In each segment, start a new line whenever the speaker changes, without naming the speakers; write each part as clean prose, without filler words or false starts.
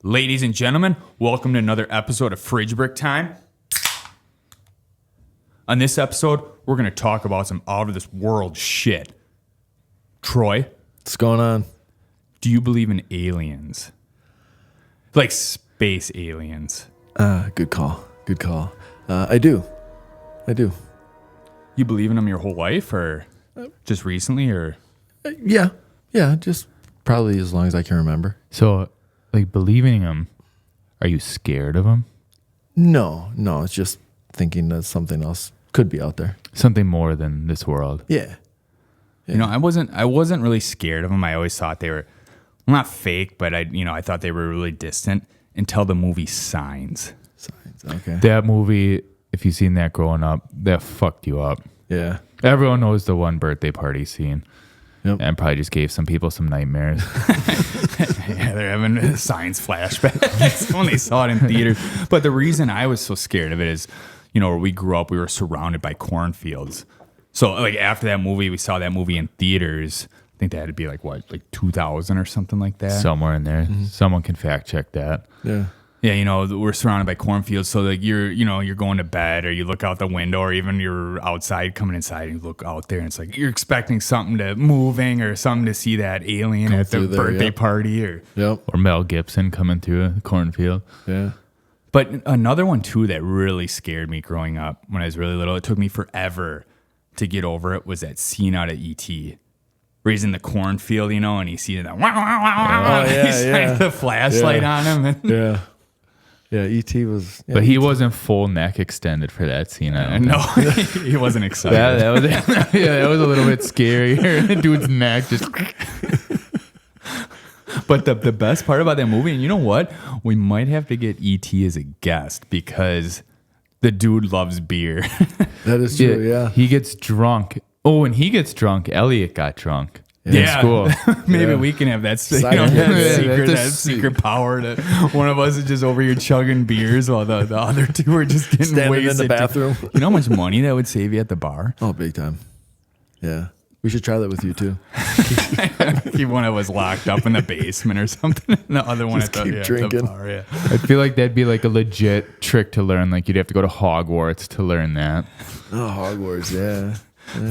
Ladies and gentlemen, welcome to another episode of Fridge Brick Time. On this episode, we're going to talk about some out-of-this-world shit. Troy,
What's going on?
do you believe in aliens? Like space aliens.
Good call. Good call. I do.
You believe in them your whole life or just recently or?
Yeah. Just probably as long as I can remember.
So, like, believing them, are you scared of them?
No, it's just thinking that something else could be out there.
Something more than this world.
Yeah.
You know, I wasn't really scared of them. I always thought they were not fake, but I thought they were really distant until the movie Signs.
Okay.
That movie, if you've seen that growing up, that fucked you up.
Yeah.
Everyone knows the one birthday party scene.
Yep.
And probably just gave some people some nightmares.
Yeah, they're having Signs flashbacks when they saw it in theaters. But the reason I was so scared of it is, where we grew up, we were surrounded by cornfields. So, like, after that movie, we saw that movie in theaters. I think that had to be like 2000 or something like that.
Somewhere in there. Mm-hmm. Someone can fact check that.
Yeah.
Yeah, we're surrounded by cornfields. So, like, you're going to bed or you look out the window or even you're outside coming inside and you look out there and it's like you're expecting something to moving or something to see that alien
Come
at the birthday party or
Mel Gibson coming through a cornfield.
Yeah.
But another one, too, that really scared me growing up when I was really little, it took me forever to get over it, was that scene out of E.T. where he's in the cornfield, and he sees that, he's shining the flashlight on him. And
Yeah, E.T. was... Yeah,
but he wasn't full neck extended for that scene.
No, he wasn't excited.
That was a little bit scary. Dude's neck just...
But the best part about that movie, and you know what? We might have to get E.T. as a guest because the dude loves beer.
That is true, yeah.
He gets drunk. Oh, when he gets drunk, Elliot got drunk in school.
Maybe we can have that, secret power that one of us is just over here chugging beers while the other two are just getting
standing
wasted.
in the bathroom.
You know how much money that would save you at the bar?
Oh, big time. Yeah. We should try that with you, too.
Keep one of us locked up in the basement or something. And the other one
just
at
keep drinking.
the bar, yeah.
I feel like that'd be like a legit trick to learn. Like you'd have to go to Hogwarts to learn that.
Oh, Hogwarts, yeah.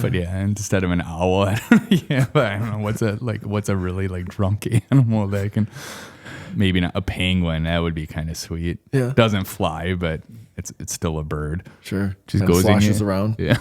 But yeah, instead of an owl, but I don't know what's a really like drunk animal that can, maybe not a penguin. That would be kind of sweet.
Yeah,
doesn't fly, but it's still a bird.
Sure,
just goes
sloshes around.
Yeah,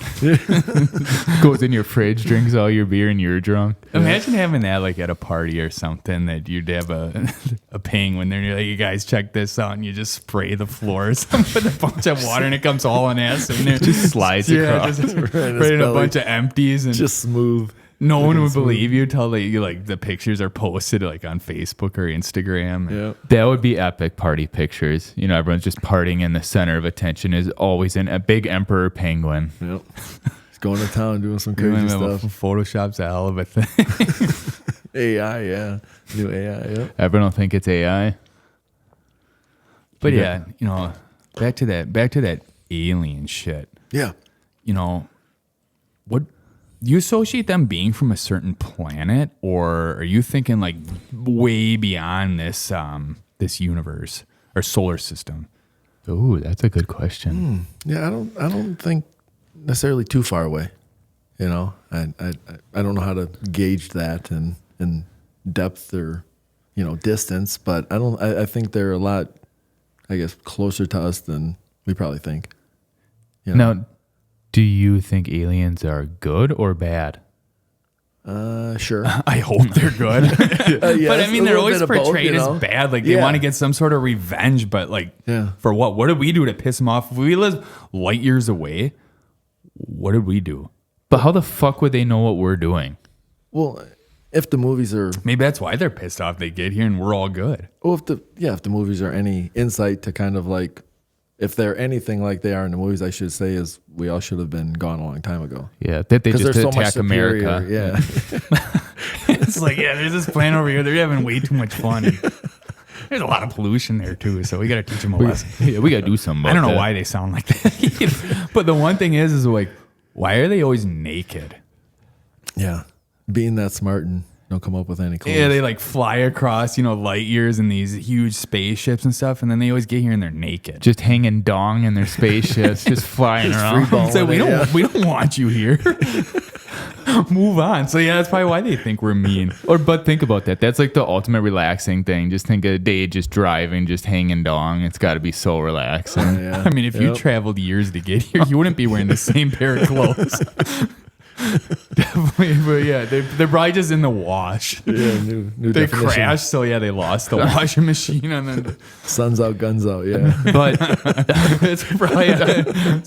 goes in your fridge, drinks all your beer, and you're drunk.
Imagine having that like at a party or something that you'd have a penguin there, and you're like, you guys check this out, and you just spray the floors with a bunch of water, and it comes all in acid, and it just slides across, right in a bunch of empties, and
just smooth.
No one would believe you till the pictures are posted like on Facebook or Instagram.
Yeah,
that would be epic party pictures. Everyone's just partying, and the center of attention is always in a big emperor penguin.
Yep, he's going to town doing some crazy stuff.
Photoshop's a hell of a thing.
AI, yeah, new AI. Yep.
Everyone will think it's AI.
But yeah, back to that alien shit.
Yeah,
what. Do you associate them being from a certain planet, or are you thinking like way beyond this this universe or solar system?
Oh, that's a good question.
Yeah, I don't think necessarily too far away. I don't know how to gauge that in depth or distance, but I think they're a lot, I guess, closer to us than we probably think.
Now, do you think aliens are good or bad?
Sure.
I hope they're good.
Yes,
but I mean, they're always portrayed
both,
as bad. Like they want to get some sort of revenge, but for what? What did we do to piss them off? If we live light years away, what did we do?
But how the fuck would they know what we're doing?
Well, if the movies are...
Maybe that's why they're pissed off they get here and we're all good.
Well, if the movies are any insight to kind of like... If they're anything like they are in the movies, I should say, is we all should have been gone a long time ago.
Yeah, that they just attack America.
Yeah.
It's like, there's this planet over here. They're having way too much fun. And there's a lot of pollution there, too, so we got to teach them a lesson.
Yeah, we got to do something about
I don't know why they sound like that. But the one thing is like, why are they always naked?
Yeah. Being that smart and Don't come up with any clues.
Yeah, they like fly across, light years in these huge spaceships and stuff, and then they always get here and they're naked.
Just hanging dong in their spaceships, just flying around.
So we don't want you here. Move on. So yeah, that's probably why they think we're mean.
But think about that. That's like the ultimate relaxing thing. Just think of a day just driving, just hanging dong. It's got to be so relaxing.
Yeah.
I mean, if you traveled years to get here, you wouldn't be wearing the same pair of clothes. Definitely, but yeah, they're probably just in the wash.
Yeah, new
They
definition.
crashed, so yeah, they lost the washing machine, and then.
Sun's out, guns out. Yeah.
But
it's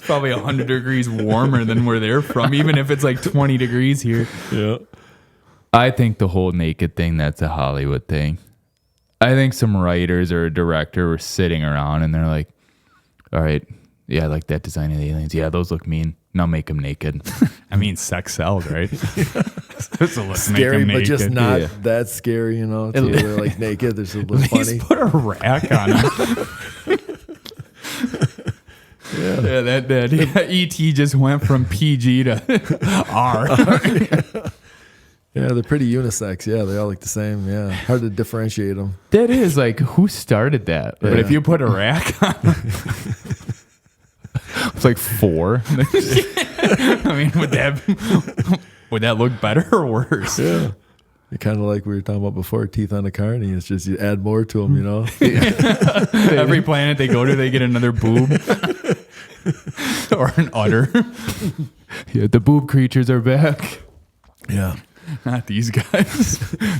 probably 100 degrees warmer than where they're from, even if it's like 20 degrees here.
Yeah.
I think the whole naked thing, that's a Hollywood thing. I think some writers or a director were sitting around and they're like, all right, yeah, I like that design of the aliens. Yeah, those look mean. Now make them naked.
I mean, sex sells, right? So let's
Scary,
make them
but just
naked.
not
Yeah.
that scary, So they're like naked. They're just a little
At least
funny.
put a rack on them. Yeah, that ET just went from PG to R.
Yeah, they're pretty unisex. Yeah, they all look the same. Yeah, hard to differentiate them.
That is like, who started that?
But if you put a rack on,
It's like 4.
I mean, would that look better or worse?
Yeah. Kind of like we were talking about before, teeth on a carny. It's just you add more to them,
Every planet they go to, they get another boob or an udder.
Yeah, the boob creatures are back.
Yeah.
Not these guys.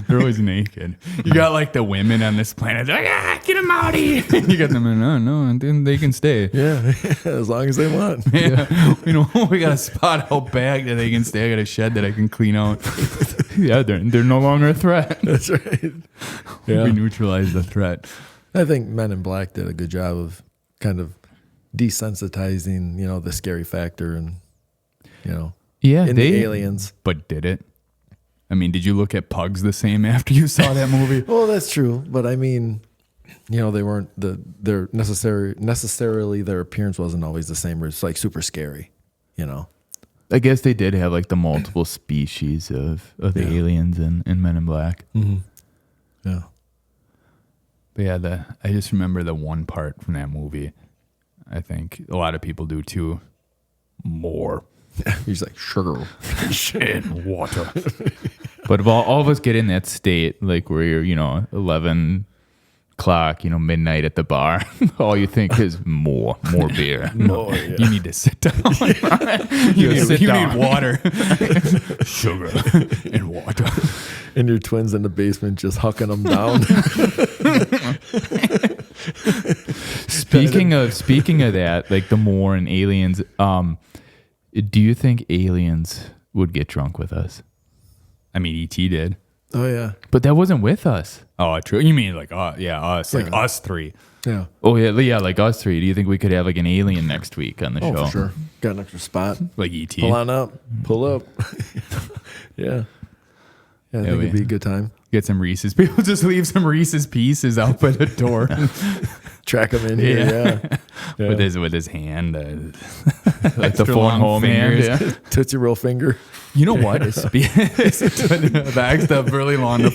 They're always naked. You got like the women on this planet. They're like, get them out of here. You got them in, no, and then they can stay.
Yeah, as long as they want.
Yeah. We got a spot out back that they can stay. I got a shed that I can clean out.
Yeah, they're no longer a threat.
That's right. Yeah.
We neutralize the threat.
I think Men in Black did a good job of kind of desensitizing, the scary factor and,
Yeah,
in the aliens.
But did it? I mean, did you look at Pugs the same after you saw that movie?
Well, that's true, but I mean, they weren't their necessarily their appearance wasn't always the same. It's like super scary,
I guess they did have like the multiple species of the aliens in Men in Black.
Mm-hmm. Yeah.
But yeah, I just remember the one part from that movie. I think a lot of people do too. More.
He's like sugar
and water.
But if all of us get in that state, like where you're, 11 o'clock, midnight at the bar, all you think is more beer.
Oh, yeah.
You need to sit down. you need water. Sugar and water.
And your twins in the basement just hucking them down.
Speaking of that, like the Moore and aliens, do you think aliens would get drunk with us?
I mean, E.T. did.
Oh yeah.
But that wasn't with us.
Oh, true. You mean like, us, like
Yeah.
us three.
Yeah.
Oh yeah, like us 3. Do you think we could have like an alien next week on the show?
Oh, for sure. Got an extra spot.
Like E.T.
Pull on up. Pull up. Yeah. Yeah, I think it'd be a good time.
Get some Reese's. People just leave some Reese's Pieces out by the door.
Track them in here. Yeah. Yeah.
with his hand.
Like the phone home hand. Yeah.
Tootsie Roll finger.
You know what? It's the really long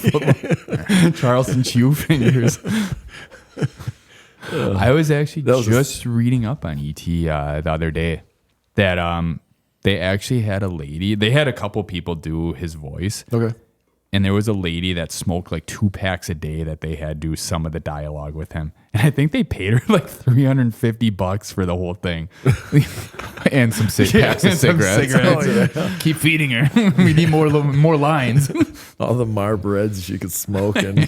Charleston Chew fingers. I was actually just reading up on E.T. The other day that they actually had a lady. They had a couple people do his voice.
Okay.
And there was a lady that smoked like 2 packs a day that they had do some of the dialogue with him. And I think they paid her like $350 for the whole thing.
And some packs of cigarettes.
Oh, yeah.
Keep feeding her. We need more lines.
All the Marbreds she could smoke. And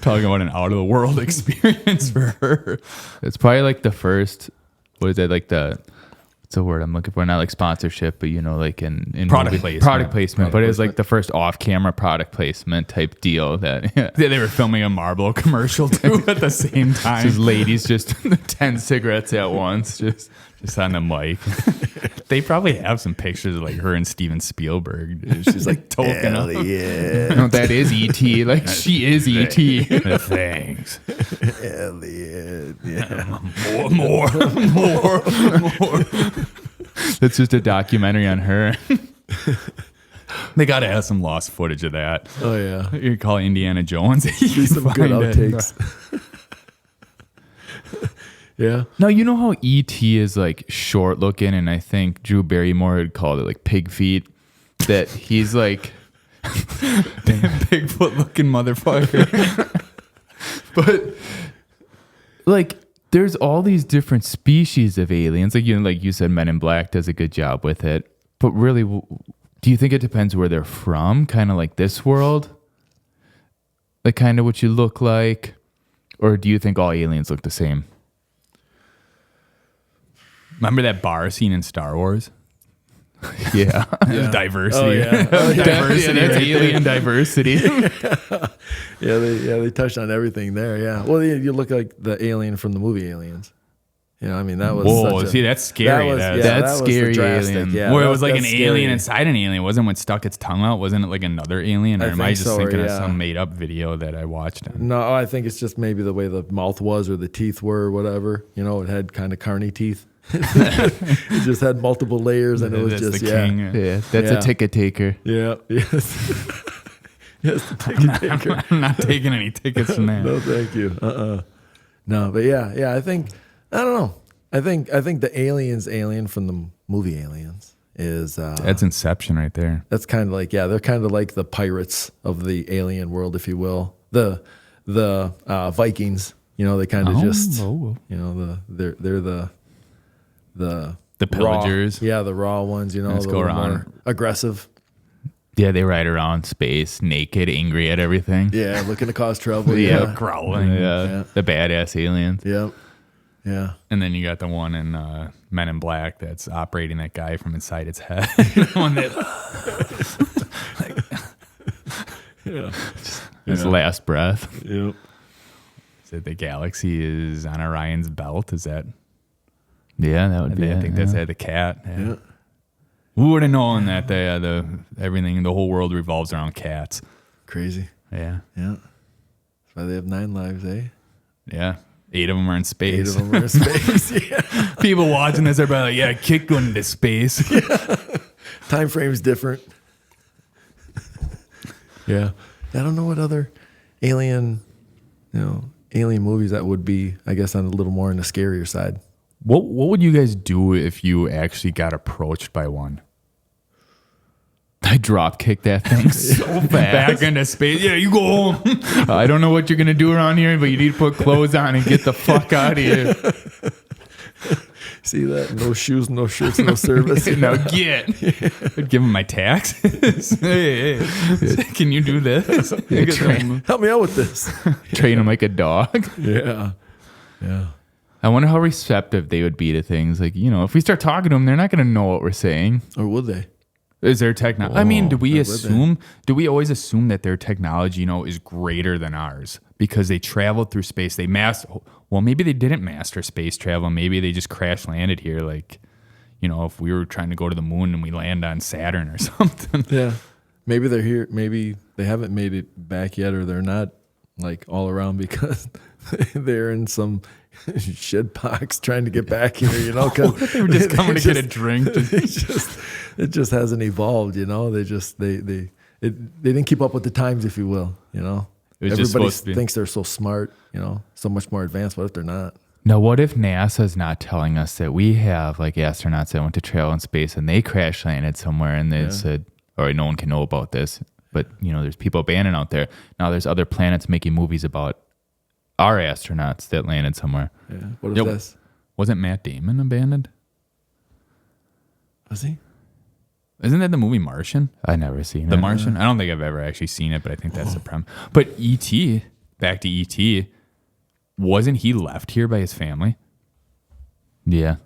Talking about an out of the world experience for her.
It's probably like the first, what is it, like what's the word I'm looking for? Not like sponsorship, but like in
Product placement.
But it was like the first off-camera product placement type deal that
Yeah, they were filming a Marlboro commercial too at the same time.
just ladies just 10 cigarettes at once, just
on the mic. They probably have some pictures of like her and Steven Spielberg.
she's like,
token
hell
up.
yeah.
no, that is E.T. Like she is E.T.
The things.
Hell yeah.
More.
That's just a documentary on her.
They got to have some lost footage of that.
Oh yeah,
You call Indiana Jones.
do some good outtakes. Yeah.
Now, you know how E.T. is like short looking, and I think Drew Barrymore had called it like pig feet, that he's like
Bigfoot looking motherfucker.
but like there's all these different species of aliens, like you said, Men in Black does a good job with it, but really, do you think it depends where they're from, kind of like this world, like kind of what you look like, or do you think all aliens look the same?
Remember that bar scene in Star Wars?
Yeah.
Diversity.
Oh, yeah.
Diversity.
That's
right
alien diversity.
They touched on everything there. Yeah. Well, you look like the alien from the movie Aliens. You know, I mean, that was.
Whoa, see, that's scary.
that's
that was
scary
the drastic,
alien.
Yeah,
Where it
that-
was like an
that's
alien
scary.
inside an alien. Wasn't when it stuck its tongue out? Wasn't it like another alien? Or
I
am I
think
just
so,
thinking of
yeah.
some made up video that I watched?
No, I think it's just maybe the way the mouth was or the teeth were or whatever. You know, it had kind of carny teeth. It just had multiple layers, and it was
That's
just
the
yeah.
king.
Yeah, that's
Yeah.
a ticket taker.
Yeah. Yes. Yes. The ticket taker.
I'm not taking any tickets from that.
No, thank you. No, but yeah. I don't know. I think the alien from the movie Aliens is
That's Inception right there.
that's kind of like they're kind of like the pirates of the alien world, if you will. The Vikings, you know, they kind of you know, they're the
pillagers.
raw, yeah, the raw ones, you know,
Let's
the
go
little
around.
more aggressive.
Yeah, they ride around space naked, angry at everything.
Yeah, looking to cause trouble.
Yeah,
Yeah,
Growling.
Yeah, the badass aliens.
yeah.
And then you got the one in Men in Black that's operating that guy from inside its head. The one that
His last breath.
Yep.
said the galaxy is on Orion's belt. Is that?
Yeah, that would be.
I think that's the cat. Yeah. Who would have known that the whole world revolves around cats?
Crazy.
Yeah.
Yeah. That's why they have 9 lives, eh?
Yeah. 8 of them are in
8
space.
of them are in space. Yeah.
People watching this are probably like, yeah, Kit going into space.
Time frame's different. Yeah. I don't know what other alien movies that would be, I guess, on a little more on the scarier side.
What would you guys do if you actually got approached by one?
I drop kick that thing so fast.
Back into space. Yeah, you go home.
I don't know what you're gonna do around here, but you need to put clothes on and get the fuck out of here.
See that? No shoes, no shirts, no service.
Now get. I'd give him my taxes. hey, can you do this?
Help me out with this.
Train him like a dog.
Yeah. Yeah.
I wonder how receptive they would be to things. Like, you know, if we start talking to them, they're not gonna know what we're saying.
Or would they?
Is there technology? I mean, do we
would they?
assume? Do we always assume that their technology, is greater than ours because they traveled through space? They Well, maybe they didn't master space travel. Maybe they just crash landed here. Like, if we were trying to go to the moon and we land on Saturn or something.
Yeah. Maybe they're here. Maybe they haven't made it back yet, or they're not like all around because they're in some shit box trying to get back here, because
They were just coming to get a drink.
it just hasn't evolved, they didn't keep up with the times, if you will,
It was
Everybody
just supposed to be.
thinks they're so smart, so much more advanced. What if they're not?
Now, what if NASA's not telling us that we have like astronauts that went to travel in space and they crash landed somewhere and they said, all right, no one can know about this, but there's people abandoned out there. Now there's other planets making movies about our astronauts that landed somewhere.
Yeah. What if that's
Wasn't Matt Damon abandoned?
was he?
Isn't that the movie Martian?
I never seen
The
it.
Martian? I don't think I've ever actually seen it, but I think that's the premise. But E.T., back to E.T., wasn't he left here by his family?
Yeah,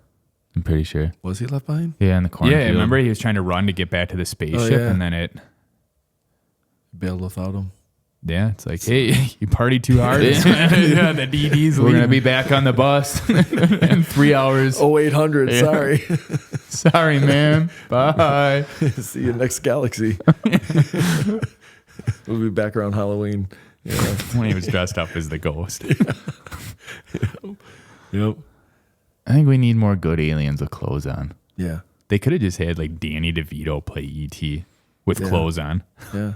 I'm pretty sure.
Was he left behind?
Yeah, in the cornfield.
Yeah, remember he was trying to run to get back to the spaceship,
yeah.
and then
Bailed without him.
it's like, hey, you partied too hard. yeah, the DD's
We're
leaving.
gonna be back on the bus in 3 hours.
0800. Sorry.
Sorry, man. Bye.
See you next galaxy. We'll be back around Halloween. Yeah.
when he was dressed up as the ghost.
Yep.
I think we need more good aliens with clothes on.
Yeah.
They could have just had like Danny DeVito play E.T. with clothes on.
Yeah.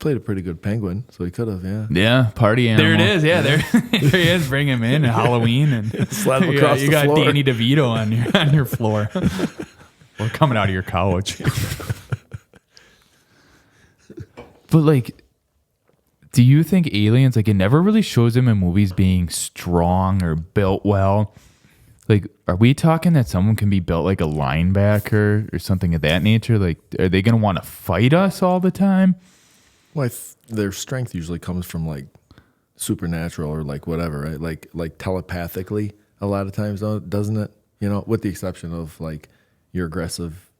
Played a pretty good penguin, so he could have, yeah.
Yeah, party animal.
There it is. Yeah, there he is. Bring him in at Halloween and
Slap him
you
across
got, you
the
got
floor.
Danny DeVito on your floor. Or coming out of your couch.
But like, do you think aliens, like, it never really shows them in movies being strong or built well? Like, are we talking that someone can be built like a linebacker or something of that nature? Like, are they going to want to fight us all the time?
Well, their strength usually comes from like supernatural or like whatever, right? Like telepathically a lot of times, doesn't it? You know, with the exception of like your aggressive,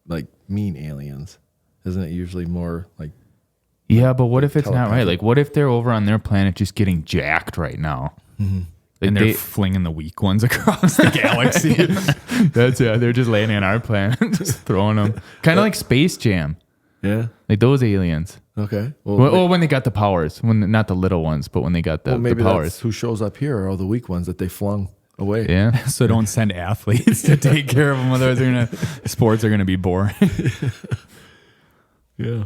like mean aliens. Isn't it usually more like...
Yeah, but what if it's not right?
telepathic.
Like, what if they're over on their planet just getting jacked right now?
Mm-hmm.
And they're flinging the weak ones across the galaxy.
That's they're just landing on our planet, just throwing them. Kind of like Space Jam.
Yeah.
Like those aliens.
Okay.
Well, when they got the powers. Not the little ones, but when they got the
maybe
powers.
that's who shows up here are all the weak ones that they flung away.
Yeah.
So don't send athletes to take care of them. Otherwise, sports are going to be boring.
Yeah.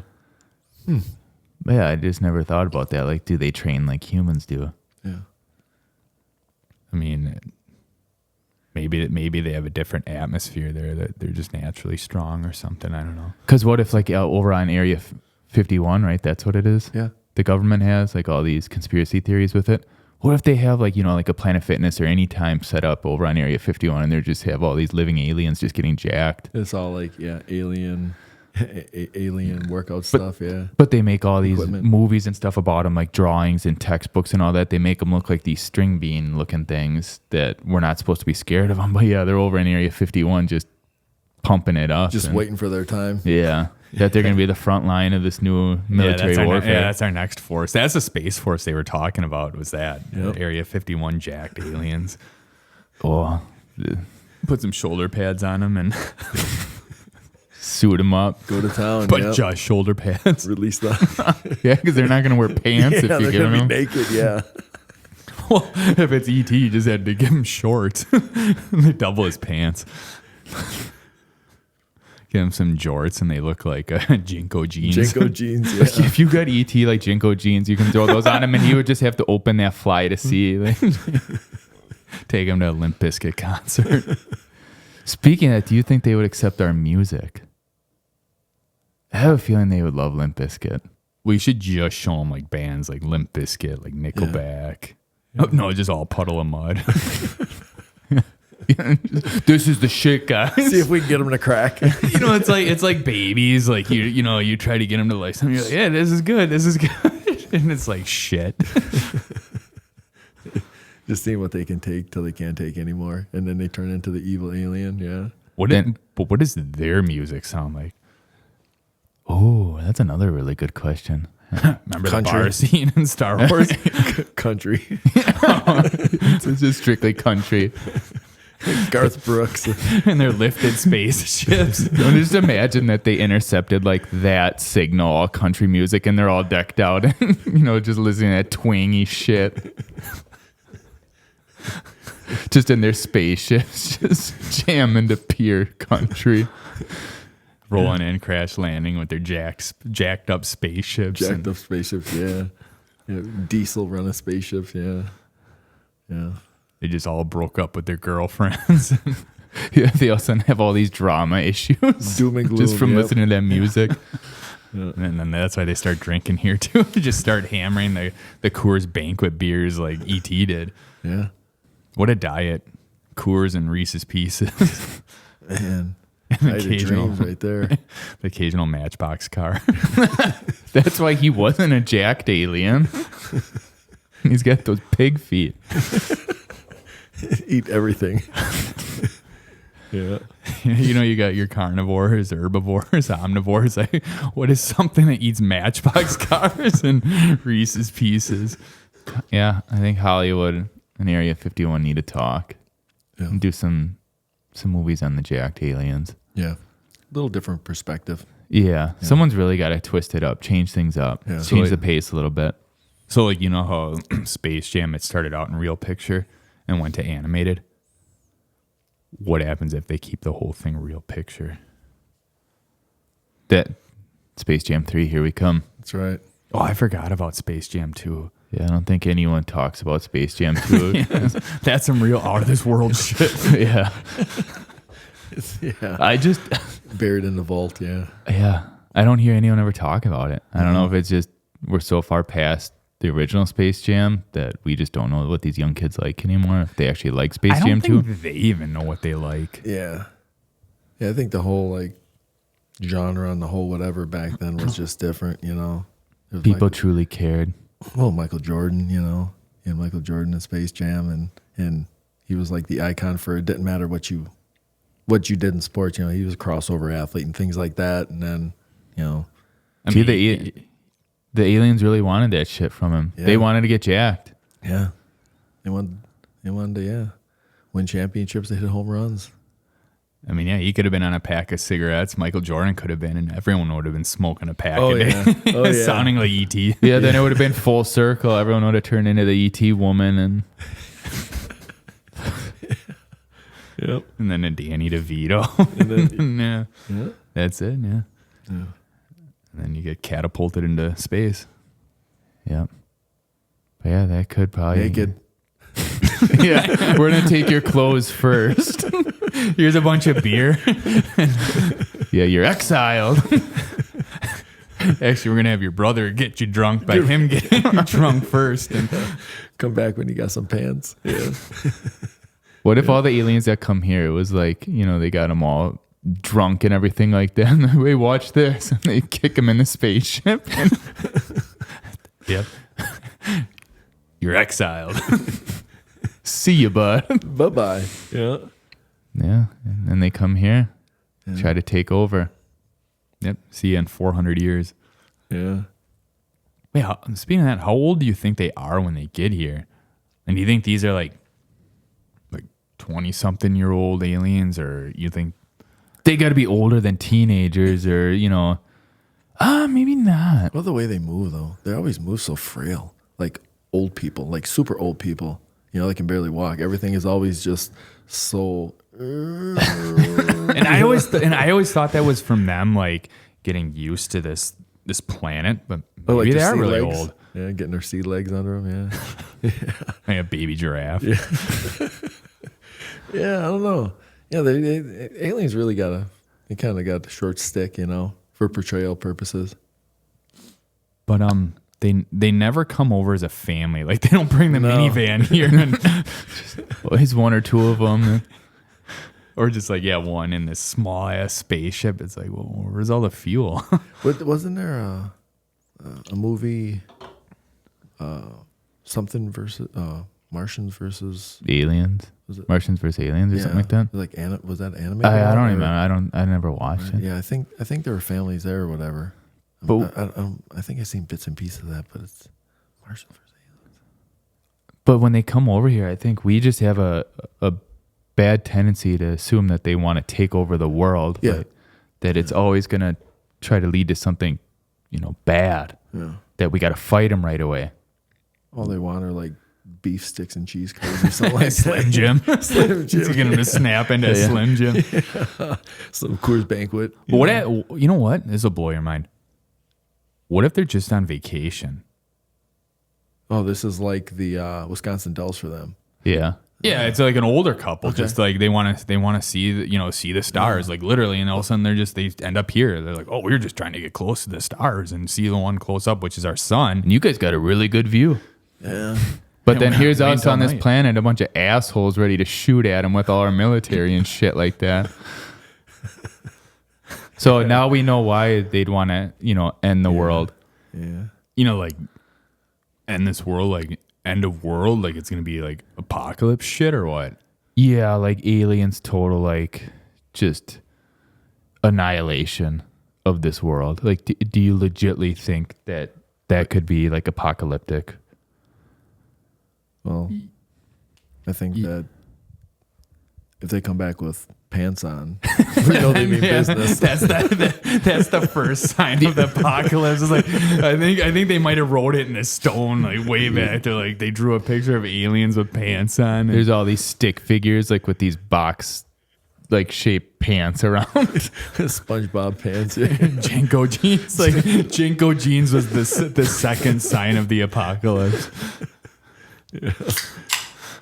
But yeah, I just never thought about that. Like, do they train like humans do?
Yeah.
I mean, maybe they have a different atmosphere there, that they're just naturally strong or something. I don't know.
Because what if like over on Area 51, right? That's what it is.
Yeah.
The government has like all these conspiracy theories with it. What if they have like, like a Planet Fitness or Anytime set up over on Area 51 and they just have all these living aliens just getting jacked?
It's all like, alien workout stuff, yeah.
But they make all these
Equipment.
movies and stuff about them, like drawings and textbooks and all that. They make them look like these string bean looking things that we're not supposed to be scared of them. But yeah, they're over in Area 51 just pumping it up.
Just waiting for their time.
Yeah. That they're going to be the front line of this new military warfare.
That's our next force. That's the Space Force they were talking about, was that.
Yep.
Area 51 jacked aliens.
Oh,
Put some shoulder pads on them and
suit them up.
Go to town.
but
yep.
just shoulder pads.
Release them.
Yeah, because they're not going to wear pants if
they're
you give
gonna be
them.
naked, yeah.
Well, if it's ET, you just had to give him shorts. They double his pants. Give him some jorts and they look like Jinko jeans.
Jinko jeans, yeah.
Like, if you got ET like Jinko jeans, you can throw those on him and he would just have to open that fly to see. Like,
Take him to a Limp Bizkit concert.
speaking of that, do you think they would accept our music? I have a feeling they would love Limp Bizkit.
We should just show them like bands like Limp Bizkit, like Nickelback. Oh, no, just all Puddle of Mud.
This is the shit, guys.
See if we can get them to crack.
It's like babies. Like you try to get them to like something. You're like, yeah, this is good, and it's like shit.
Just seeing what they can take till they can't take anymore. And then they turn into the evil alien, yeah.
But what does their music sound like?
Oh, that's another really good question.
Remember
Country.
the bar scene in Star Wars?
Country.
It's just strictly country.
Garth Brooks.
And they're lifted spaceships.
Don't just imagine that they intercepted like that signal, all country music, and they're all decked out and, just listening to that twangy shit. Just in their spaceships, just jamming to pure country.
Rolling in, crash landing with their jacked up spaceships.
Jacked up spaceships, yeah. Diesel running spaceships, yeah. Yeah.
They just all broke up with their girlfriends.
Yeah, they also have all these drama issues.
Doom and gloom,
just from
yep.
listening to that music.
And then that's why they start drinking here too. They just start hammering the Coors Banquet beers like E.T. did.
Yeah.
What a diet. Coors and Reese's Pieces.
Man.
And
I had a dream right there.
The occasional Matchbox car.
That's why he wasn't a jacked alien. He's got those pig feet.
Eat everything. Yeah.
You got your carnivores, herbivores, omnivores. Like, what is something that eats Matchbox cars and Reese's Pieces?
Yeah, I think Hollywood and Area 51 need to talk.
Yeah.
And do some movies on the jacked aliens.
Yeah. Little different perspective.
Yeah. Someone's really got to twist it up, change things up,
Yeah.
change the pace a little bit.
So, like, you know how Space Jam, it started out in real picture and went to animated? What happens if they keep the whole thing real picture?
That Space Jam 3, here we come.
That's right.
Oh, I forgot about Space Jam 2.
Yeah, I don't think anyone talks about Space Jam 2.
That's some real out of this world shit.
Yeah.
Yeah.
I just,
Buried in the vault. Yeah.
yeah, I don't hear anyone ever talk about it. I don't know if it's just we're so far past the original Space Jam that we just don't know what these young kids like anymore. If they actually like Space
I
Jam
don't
2.
think they even know what they like.
Yeah. Yeah. I think the whole like genre and the whole whatever back then was just different, you know. It was
People
like,
truly cared.
well, Michael Jordan, you know, and Michael Jordan in Space Jam, and he was like the icon for it didn't matter what you did in sports, you know, he was a crossover athlete and things like that. And then, you know,
I
See,
mean,
the aliens really wanted that shit from him.
Yeah.
They wanted to get jacked.
yeah, they wanted to win championships. They hit home runs.
I mean, yeah, he could have been on a pack of cigarettes. Michael Jordan could have been, and everyone would have been smoking a pack
Oh,
a day.
yeah. Oh, yeah.
Sounding like E E.T.
Yeah, then it would have been full circle. Everyone would have turned into the ET woman, and
Yep.
And then a Danny DeVito.
And then,
yeah.
yeah.
That's it, yeah. And then you get catapulted into space.
yeah. But yeah, that could probably.
Naked.
Yeah, we're gonna take your clothes first.
Here's a bunch of beer.
Yeah, you're exiled.
Actually, we're going to have your brother get you drunk by him getting drunk first. And
Come back when you got some pants. Yeah.
What if all the aliens that come here, it was like, you know, they got them all drunk and everything like that, and they watch this, and they kick them in the spaceship.
yep. You're exiled.
See you, bud.
Bye-bye. Yeah.
Yeah, and then they come here, try to take over.
Yep. See you in 400 years.
Yeah.
Wait, speaking of that, how old do you think they are when they get here? And do you think these are like 20-something-year-old aliens, or you think
They got to be older than teenagers, or, you know, maybe not.
Well, the way they move, though, they always move so frail. Like old people, like super old people. You know, they can barely walk. Everything is always just so...
and I always thought that was from them like getting used to this planet, but maybe
like
they
their
are
sea
really
legs.
old.
Yeah, getting their sea legs under them, yeah.
Like a baby giraffe.
Yeah, I don't know. Yeah, aliens really they kind of got the short stick, you know, for portrayal purposes.
But they never come over as a family. Like they don't bring the
No.
minivan here and
Well, he's one or two of them.
or just like one in this small ass spaceship. It's like, well, where's all the fuel?
But wasn't there a movie, something versus Martians versus
Aliens,
Was it-
Martians versus aliens, or something like that.
Like was that animated?
I don't
or-
remember. I never watched it.
Yeah, I think there were families there or whatever.
But-
I think I've seen bits and pieces of that, but it's Martians versus aliens.
But when they come over here, I think we just have a bad tendency to assume that they want to take over the world.
Yeah.
Like, that it's always going to try to lead to something, you know, bad.
Yeah.
That we got to fight them right away.
All they want are like beef sticks and cheese curds or something like
Slim
that.
Jim.
Slim
Just get
Jim.
him to snap into Slim Jim.
Some Coors Banquet.
But you know what? This will blow your mind. What if they're just on vacation?
Oh, this is like the Wisconsin Dells for them.
Yeah.
Yeah, it's like an older couple. Just like they want to see the stars, like literally, and all of a sudden they end up here. They're like, oh, we're just trying to get close to the stars and see the one close up, which is our sun.
And you guys got a really good view.
Yeah.
But then
we're
here's
not
us
waiting
on
till
this
night.
planet, a bunch of assholes ready to shoot at them with all our military and shit like that. So now we know why they'd want to, you know, end the world.
Yeah.
Like end this world, like end of world, like it's gonna be like apocalypse shit or what?
Yeah, like aliens, total, like just annihilation of this world. Like, do you legitly think that could be like apocalyptic?
Well, I think that if they come back with pants on, we know they mean
Yeah,
business.
that's the first sign of the apocalypse. It's like I think they might have wrote it in a stone like way back. They're like they drew a picture of aliens with pants on.
There's all these stick figures, like with these box like shaped pants around.
SpongeBob pants.
Jinko jeans. Like Jinko jeans was the second sign of the apocalypse.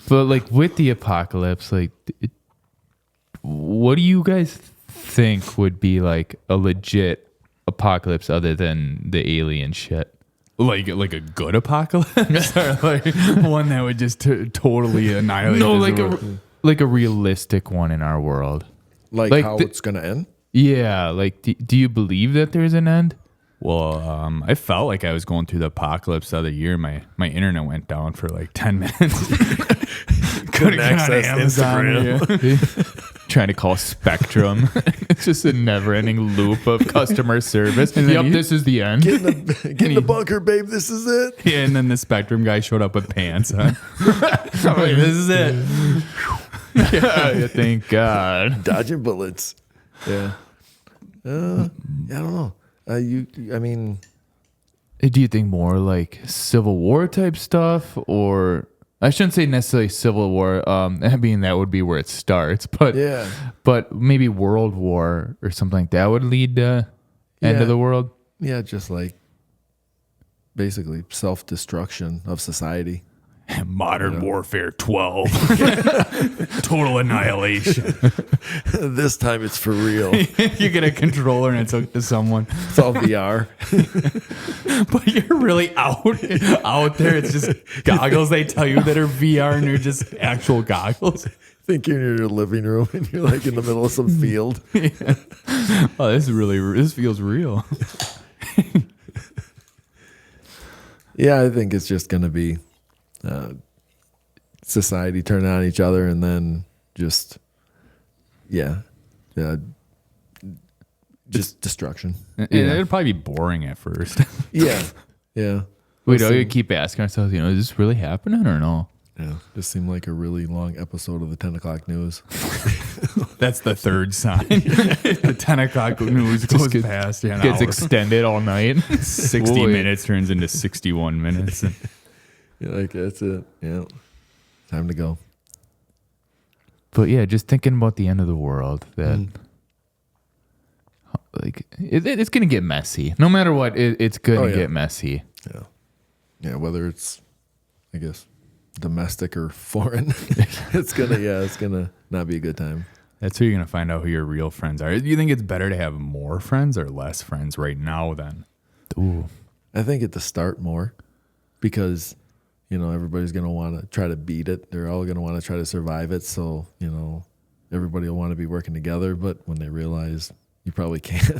But like with the apocalypse, like what do you guys think would be like a legit apocalypse other than the alien shit?
Like a good apocalypse, or like one that would just totally annihilate.
No,
this
like
world?
like a realistic one in our world.
Like how it's gonna end.
Yeah, like do you believe that there's an end?
Well, I felt like I was going through the apocalypse the other year. My internet went down for like 10 minutes.
Couldn't access Instagram.
Trying to call Spectrum. It's just a never-ending loop of customer service. And yep, this is the end.
Get in the bunker, babe. This is it.
Yeah, and then the Spectrum guy showed up with pants on. I'm like, this is it.
Yeah, thank God.
Dodging bullets. Yeah. I don't know. I mean,
Do you think more like Civil War type stuff, or I shouldn't say necessarily Civil War? I mean, that would be where it starts, but
yeah.
but maybe World War or something like that would lead to end of the world.
Yeah, just like basically self-destruction of society.
Modern Warfare 12. Total annihilation.
This time it's for real.
You get a controller and it's hooked to someone.
It's all VR.
But you're really out there. It's just goggles they tell you that are VR and they're just actual goggles.
Think you're in your living room and you're like in the middle of some field.
Yeah. Oh, this feels real.
Yeah, I think it's just going to be society turning on each other and then just destruction.
It'll probably be boring at first.
Yeah.
We keep asking ourselves, is this really happening or no?
Yeah, just seemed like a really long episode of the 10 o'clock news.
That's the third sign. The 10 o'clock news goes past. Yeah,
gets extended all night.
60 minutes turns into 61 minutes.
You're like, that's it. Yeah, time to go.
But yeah, just thinking about the end of the world, that like it's gonna get messy. No matter what, it's gonna get messy.
Yeah, whether it's, I guess, domestic or foreign, it's gonna not be a good time.
That's who you're gonna find out who your real friends are. Do you think it's better to have more friends or less friends right now then?
Ooh,
I think at the start more, because everybody's gonna want to try to beat it. They're all gonna want to try to survive it. So everybody will want to be working together. But when they realize you probably can't,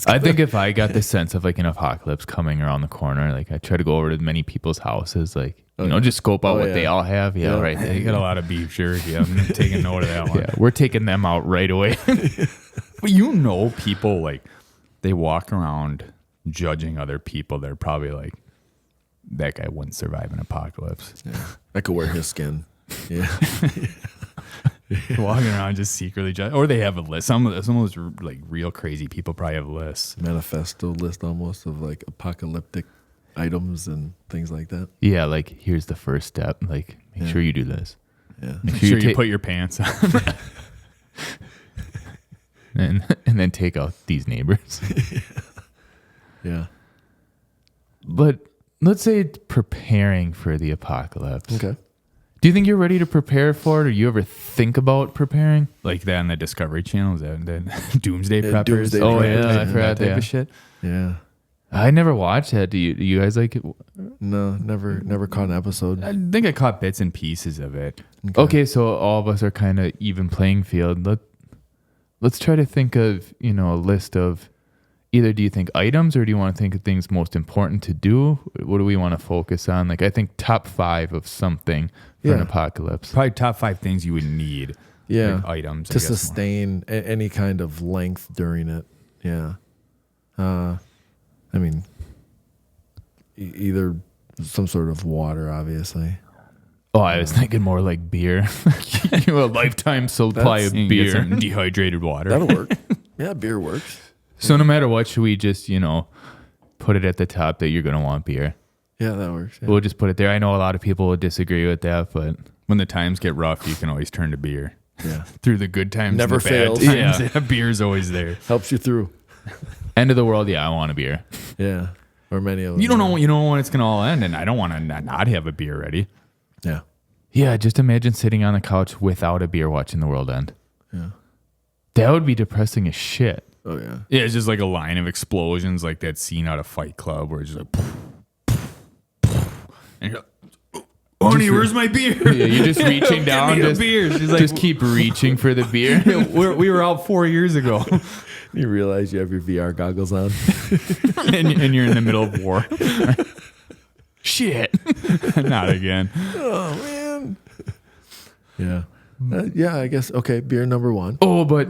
I think if I got the sense of like an apocalypse coming around the corner, like I try to go over to many people's houses, like just scope out what they all have. Yeah, right.
You got a lot of beef jerky. I'm taking note of that one.
Yeah, we're taking them out right away.
But people like they walk around judging other people. They're probably like, that guy wouldn't survive an apocalypse.
Yeah. I could wear his skin. Yeah.
Walking around just secretly judging. Or they have a list. Some of those like real crazy people probably have lists.
Manifesto list almost of like apocalyptic items and things like that.
Yeah, like here's the first step. Like make sure you do this.
Yeah.
Make sure you put your pants on.
and then take out these neighbors.
Yeah.
But let's say preparing for the apocalypse.
Okay.
Do you think you're ready to prepare for it, or you ever think about preparing?
Like that on the Discovery Channel, is that the Doomsday Preppers?
Doomsday
Oh
Preppers.
yeah, I forgot
that type
that.
of shit.
Yeah.
I never watched that. Do you guys like it?
No, never caught an episode.
I think I caught bits and pieces of it.
Okay, so all of us are kind of even playing field. Let's try to think of a list of either do you think items or do you want to think of things most important to do? What do we want to focus on? Like I think top 5 of something for an apocalypse.
Probably top 5 things you would need.
Yeah.
Like items
to sustain any kind of length during it. Yeah. I mean, either some sort of water, obviously.
Oh, I was thinking more like beer. A lifetime supply of
You can get
beer.
some dehydrated water.
That'll work. Yeah, beer works.
So no matter what, should we just, put it at the top that you're going to want beer?
Yeah, that works. Yeah.
We'll just put it there. I know a lot of people would disagree with that, but
When the times get rough, you can always turn to beer.
Yeah.
Through the good times,
Never
and the bad
fails.
times. Yeah. Beer's always there.
Helps you through.
End of the world. Yeah, I want a beer.
Yeah. Or many of them.
You don't know. You know when it's gonna all end, and I don't want to not have a beer ready.
Yeah.
Yeah, just imagine sitting on the couch without a beer watching the world end.
Yeah.
That would be depressing as shit.
Oh yeah.
Yeah, it's just like a line of explosions, like that scene out of Fight Club, where it's just like, and you're like, honey, where's my beer?
Yeah, you're just reaching down,
Give me a beer. She's like,
just keep reaching for the beer.
we were out 4 years ago,
You realize you have your VR goggles on.
and you're in the middle of war.
Shit.
Not again.
Oh man. Yeah. Yeah, I guess. Okay, beer number 1.
Oh, but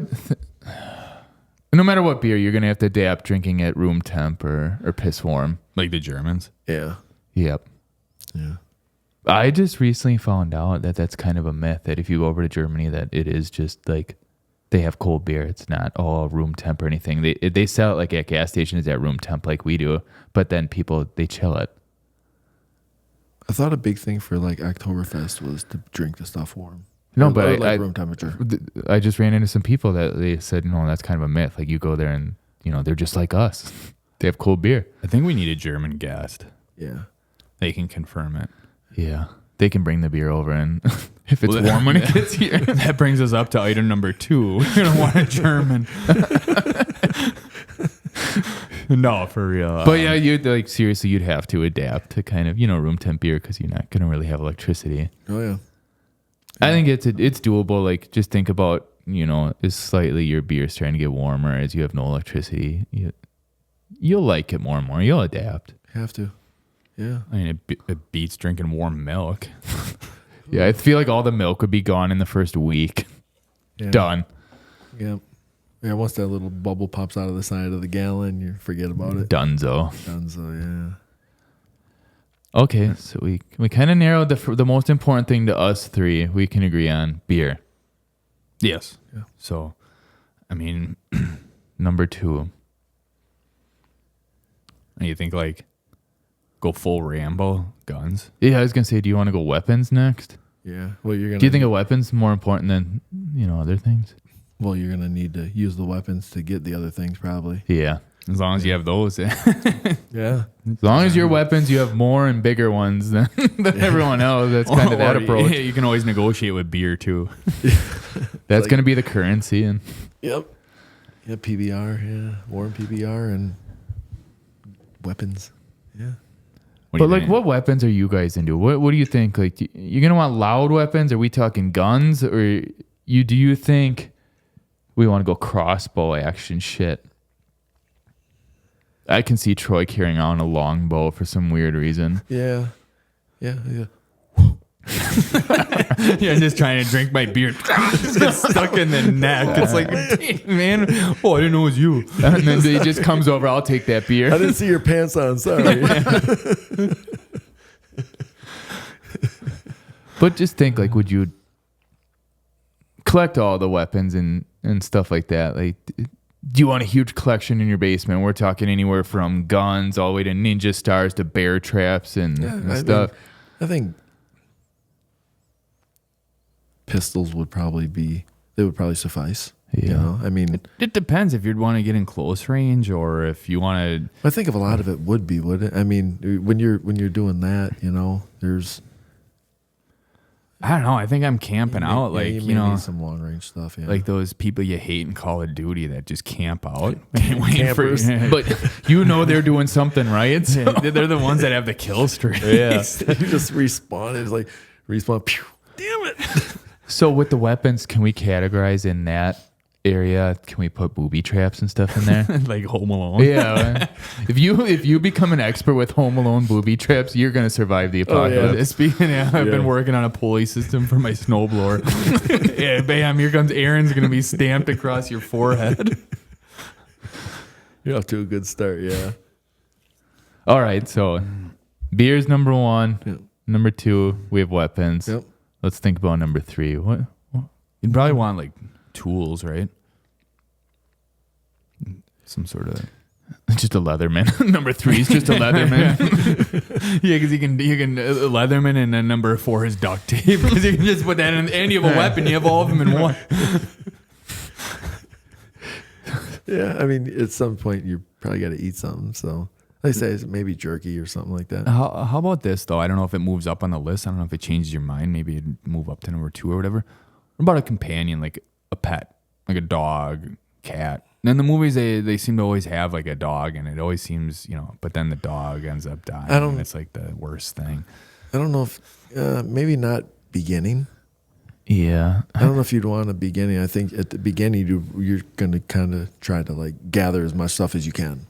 no matter what beer, you're gonna have to adapt drinking at room temp or piss warm.
Like the Germans.
Yeah.
Yep.
Yeah.
I just recently found out that that's kind of a myth, that if you go over to Germany, that it is just like they have cold beer. It's not all room temp or anything. They sell it like at gas stations at room temp like we do, but then people, they chill it.
I thought a big thing for like Oktoberfest was to drink the stuff warm.
No,
Or
but
like room temperature.
I just ran into some people that they said, no, that's kind of a myth. Like you go there and, they're just like us. They have cold beer.
I think we need a German guest.
Yeah.
They can confirm it.
Yeah. They can bring the beer over, and if it's warm when it gets here.
That brings us up to item number 2. We're gonna want a German. No, for real.
But yeah, you'd like seriously, you'd have to adapt to kind of, room temp beer because you're not going to really have electricity.
Oh yeah.
I think it's doable. Like just think about, as slightly your beer's trying to get warmer as you have no electricity. You'll like it more and more. You'll adapt.
Have to. Yeah.
I mean, it beats drinking warm milk.
Yeah, I feel like all the milk would be gone in the first week.
Yeah.
Done.
Yeah. Yeah, once that little bubble pops out of the side of the gallon, you forget about it.
Donezo.
Dunzo,
Okay, so we kind of narrowed the most important thing to us three. We can agree on beer.
Yes.
Yeah.
So, I mean,
Number 2.
you think like go full Rambo guns?
Yeah, I was gonna say, do you want to go weapons next?
yeah. Well, you're gonna.
Do you think a weapon's more important than other things?
Well, you're gonna need to use the weapons to get the other things, probably.
Yeah.
As long as you have those.
Yeah.
As long as your weapons, you have more and bigger ones than everyone else. That's kind of that approach.
Yeah, you can always negotiate with beer too.
That's going to be the currency. And
Yep. Yeah. PBR. Yeah. Warm PBR and weapons. Yeah.
but like, what weapons are you guys into? What do you think? Like, you're going to want loud weapons? Are we talking guns? Or do you think we want to go crossbow action shit? I can see Troy carrying on a longbow for some weird reason.
Yeah. Yeah. Yeah.
Yeah, just trying to drink my beer. Just get stuck in the neck. It's like, "Damn, man, oh, I didn't know it was you."
And then he just comes over, I'll take that beer.
I didn't see your pants on. Sorry.
But just think, like, would you collect all the weapons and stuff like that? Like, do you want a huge collection in your basement? We're talking anywhere from guns all the way to ninja stars to bear traps and stuff.
I think pistols would probably suffice.
Yeah.
You know? I mean,
It depends if you'd want to get in close range or if you want to.
I think of a lot of it would it? I mean, when you're doing that, there's
I don't know. I think I'm camping out, like,
you may need some long range stuff. Yeah.
like those people you hate in Call of Duty that just camp out.
Campers.
But they're doing something right. So.
They're the ones that have the kill streak.
Yeah.
you just respawn. It's like respawn. Pew, damn it.
So with the weapons, can we categorize in that area? Can we put booby traps and stuff in there?
Like Home Alone.
Yeah. If you become an expert with Home Alone booby traps, you're gonna survive the apocalypse.
yeah.
Speaking of, I've been working on a pulley system for my snowblower. Yeah, bam, here comes Aaron's going to be stamped across your forehead.
You're off to a good start. Yeah.
All right, so beer's number 1.
Yep.
Number 2, we have weapons.
Yep.
Let's think about number 3. What?
You'd probably want like tools, right? Some sort of.
Just a Leatherman. Number 3 is just a Leatherman.
Yeah, because you can Leatherman, and then number 4 is duct tape. Because you can just put that in, and you have a weapon. You have all of them in one.
Yeah, I mean, at some point you probably got to eat something. So they say it's maybe jerky or something like that.
How about this though? I don't know if it moves up on the list. I don't know if it changes your mind. Maybe it'd move up to number 2 or whatever. What about a companion, like a pet, like a dog, cat? And in the movies, they seem to always have like a dog, and it always seems, but then the dog ends up dying. And it's like the worst thing.
I don't know if maybe not beginning.
Yeah.
I don't know if you'd want a beginning. I think at the beginning you're going to kind of try to like gather as much stuff as you can,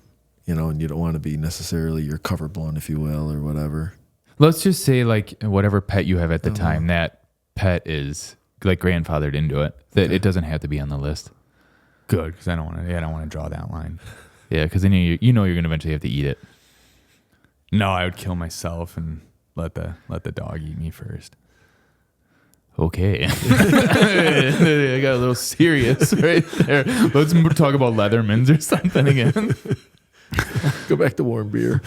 and you don't want to be necessarily your cover blown, if you will, or whatever.
Let's just say like whatever pet you have at the time, that pet is like grandfathered into it. That it doesn't have to be on the list.
Good, because I don't want to draw that line.
Yeah, because then you're going to eventually have to eat it.
No, I would kill myself and let the dog eat me first.
Okay. I got a little serious right there. Let's talk about Leathermans or something again.
Go back to warm beer.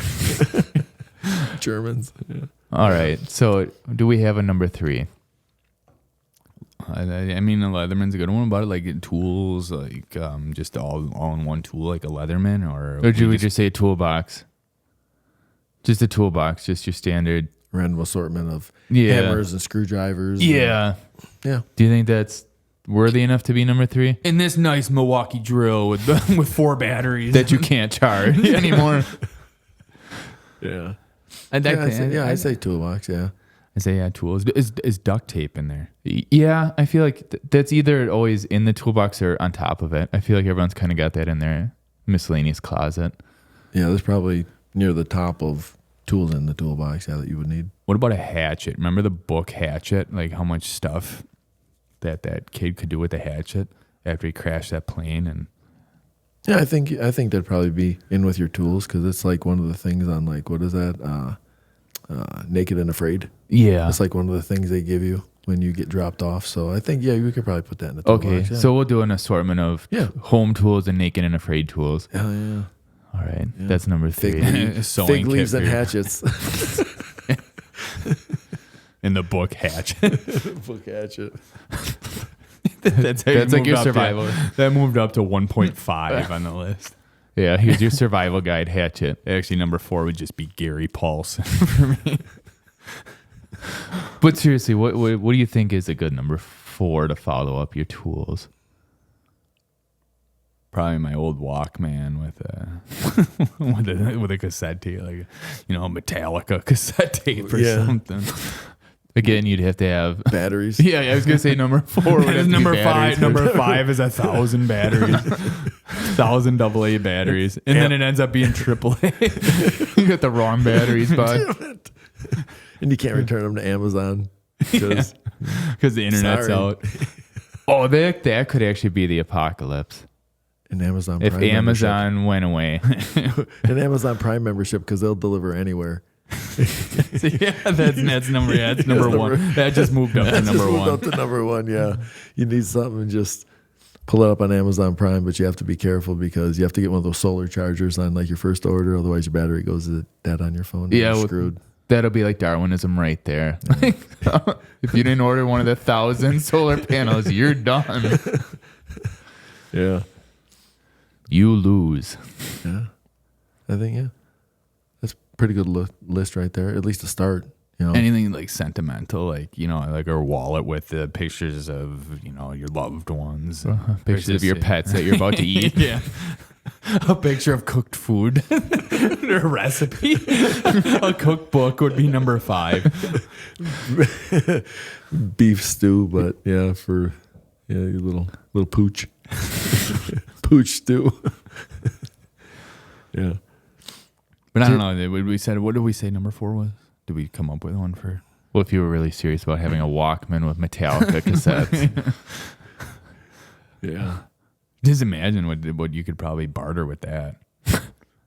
Germans. Yeah.
All right. So do we have a number 3?
I mean, a Leatherman's a good one. About it, like tools, like just all in one tool, like a Leatherman, or
would you just say a toolbox? Just a toolbox, just your standard
random assortment of hammers and screwdrivers.
Yeah.
Yeah.
Do you think that's worthy enough to be number 3?
In this nice Milwaukee drill with 4 batteries
that you can't charge anymore.
Yeah.
I
say toolbox. Yeah.
I say tools. Is duct tape in there?
Yeah, I feel like that's either always in the toolbox or on top of it. I feel like everyone's kind of got that in their miscellaneous closet.
Yeah, there's probably near the top of tools in the toolbox that you would need.
What about a hatchet? Remember the book Hatchet? Like how much stuff that kid could do with a hatchet after he crashed that plane. And
yeah, I think that'd probably be in with your tools, because it's like one of the things on, like, what is that? Naked and Afraid.
Yeah,
it's like one of the things they give you when you get dropped off. So I think we could probably put that in the toolbox.
Okay,
yeah.
So we'll do an assortment of home tools and Naked and Afraid tools.
Hell yeah.
All right, that's number 3.
Fig leaves and hatchets.
In the book Hatchet.
Book Hatchet.
That's
like your survival.
That moved up to 1.5 on the list.
Yeah, here's your survival guide, Hatchet.
Actually, number 4 would just be Gary Paulson for me.
But seriously, what do you think is a good number 4 to follow up your tools?
Probably my old Walkman with a cassette tape, like Metallica cassette tape or something.
Again, you'd have to have
batteries.
Yeah, I was gonna say number 4 would have
number
to be batteries.
5. Number 5 is 1,000 batteries, 1,000 AA batteries, and then it ends up being AAA.
You got the wrong batteries, bud.
And you can't return them to Amazon because
the internet's out.
Oh, that could actually be the apocalypse.
An Amazon
Prime
membership.
Amazon went away.
An Amazon Prime membership, because they'll deliver anywhere.
That's number 1. That just moved up to number 1.
Up to number 1, yeah. You need something, just pull it up on Amazon Prime, but you have to be careful because you have to get one of those solar chargers on like your first order, otherwise your battery goes dead on your phone.
Yeah,
you're screwed.
That'll be like Darwinism right there. If you didn't order one of the 1,000 solar panels, you're done.
Yeah.
You lose.
Yeah. I think, that's a pretty good list right there, at least to start.
Anything like sentimental, like like a wallet with the pictures of your loved ones,
pictures of your pets that you're about to eat.
Yeah, a picture of cooked food, a recipe, a cookbook would be number 5.
Beef stew, but for your little pooch, pooch stew. Yeah,
but I don't know. What did we say number 4 was? Did we come up with one for?
Well, if you were really serious about having a Walkman with Metallica cassettes.
Yeah. Just imagine what you could probably barter with that.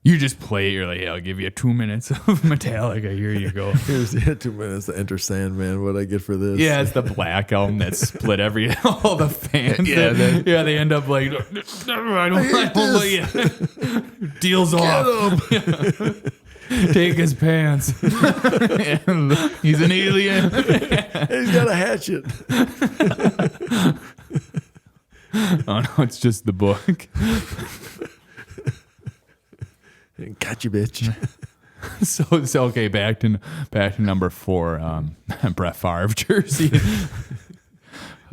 You just play it. You're like, yeah, I'll give you 2 minutes of Metallica. Here you go.
Here's 2 minutes to Enter Sandman. What I get for this?
Yeah, it's the Black Album that split all the fans.
Yeah,
They end up like, I don't like it. Deals off. Take his pants.
He's an alien.
He's got a hatchet.
Oh no, it's just the book.
Got you, bitch.
So okay, back to number 4, Brett Favre jersey.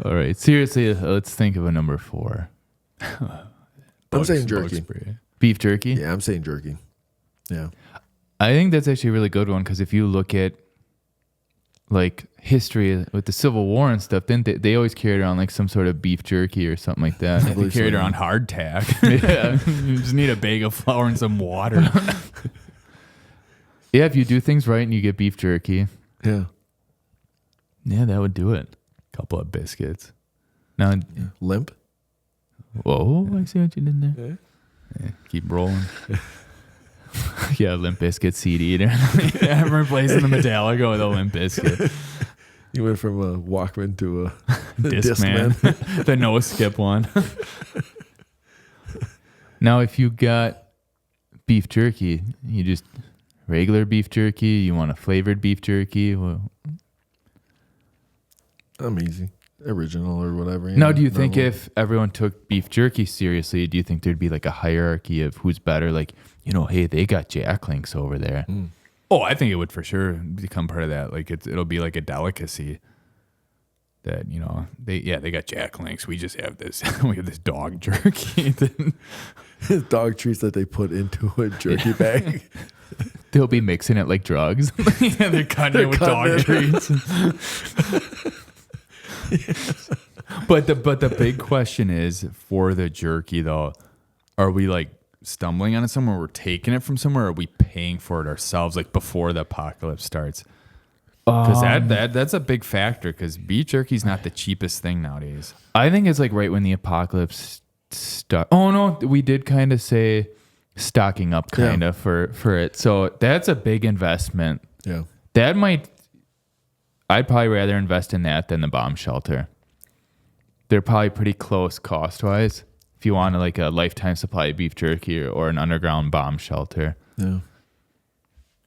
All right, seriously, let's think of a number 4.
I'm saying jerky.
Beef jerky.
Yeah, I'm saying jerky. Yeah.
I think that's actually a really good one because if you look at like history with the Civil War and stuff, then they always carried around like some sort of beef jerky or something like that.
They carried around hardtack. Yeah, you just need a bag of flour and some water.
Yeah, if you do things right and you get beef jerky,
Yeah.
that would do it.
Couple of biscuits.
Now,
Limp.
whoa, I see what you did there.
Yeah, keep rolling.
Yeah, Limp Bizkit CD.
I'm replacing the Metallica with a Limp Bizkit.
You went from a Walkman to a
Discman. The no skip one.
Now, if you got beef jerky, you just regular beef jerky, you want a flavored beef jerky. Well,
I'm easy. Original or whatever.
now, do you think if everyone took beef jerky seriously, do you think there'd be like a hierarchy of who's better? Like, hey, they got Jack Links over there.
Oh, I think it would for sure become part of that. Like it'll be like a delicacy that, they got Jack Links. We just have this, we have this dog jerky.
dog treats that they put into a jerky bag?
They'll be mixing it like drugs.
Yeah, they're cutting it with dog treats. But the big question is for the jerky though, are we like stumbling on it somewhere? We're taking it from somewhere? Or are we paying for it ourselves like before the apocalypse starts? Because that's a big factor. Because beef jerky is not the cheapest thing nowadays.
I think it's like right when the apocalypse starts. Oh no, we did kind of say stocking up kind of for it. So that's a big investment.
Yeah.
I'd probably rather invest in that than the bomb shelter. They're probably pretty close cost wise. If you want like a lifetime supply of beef jerky or an underground bomb shelter.
Yeah.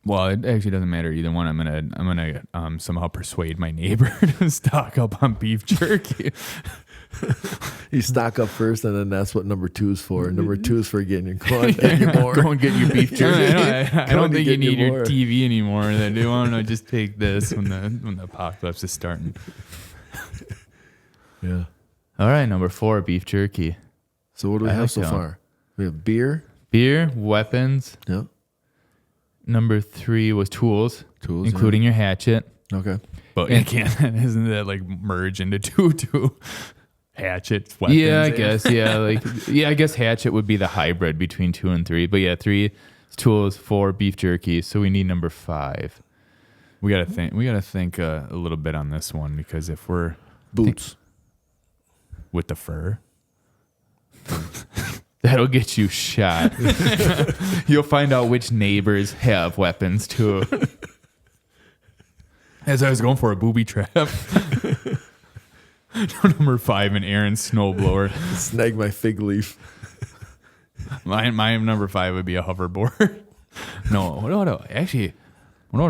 Well, it actually doesn't matter either one. I'm gonna somehow persuade my neighbor to stock up on beef jerky.
You stock up first, and then that's what number 2 is for. Number 2 is for getting you more.
Go and get your beef jerky.
I don't think you need your TV anymore. Then do you want to just take this when the apocalypse is starting?
Yeah.
All right, number 4, beef jerky.
So what do we have so far? We have beer.
Beer, weapons.
Yeah.
Number 3 was tools,
Tools,
including your hatchet.
Okay.
But it can't. Isn't that like merge into two hatchet weapons?
Yeah, I guess. Yeah, I guess hatchet would be the hybrid between 2 and 3. But yeah, 3 is tools, 4 beef jerky. So we need number 5.
We gotta think a little bit on this one because if we're
Boots.
with the fur.
That'll get you shot. You'll find out which neighbors have weapons too.
As I was going for a booby trap. Number 5, an Aaron snowblower.
Snag my fig leaf.
My number 5 would be a hoverboard. No, what about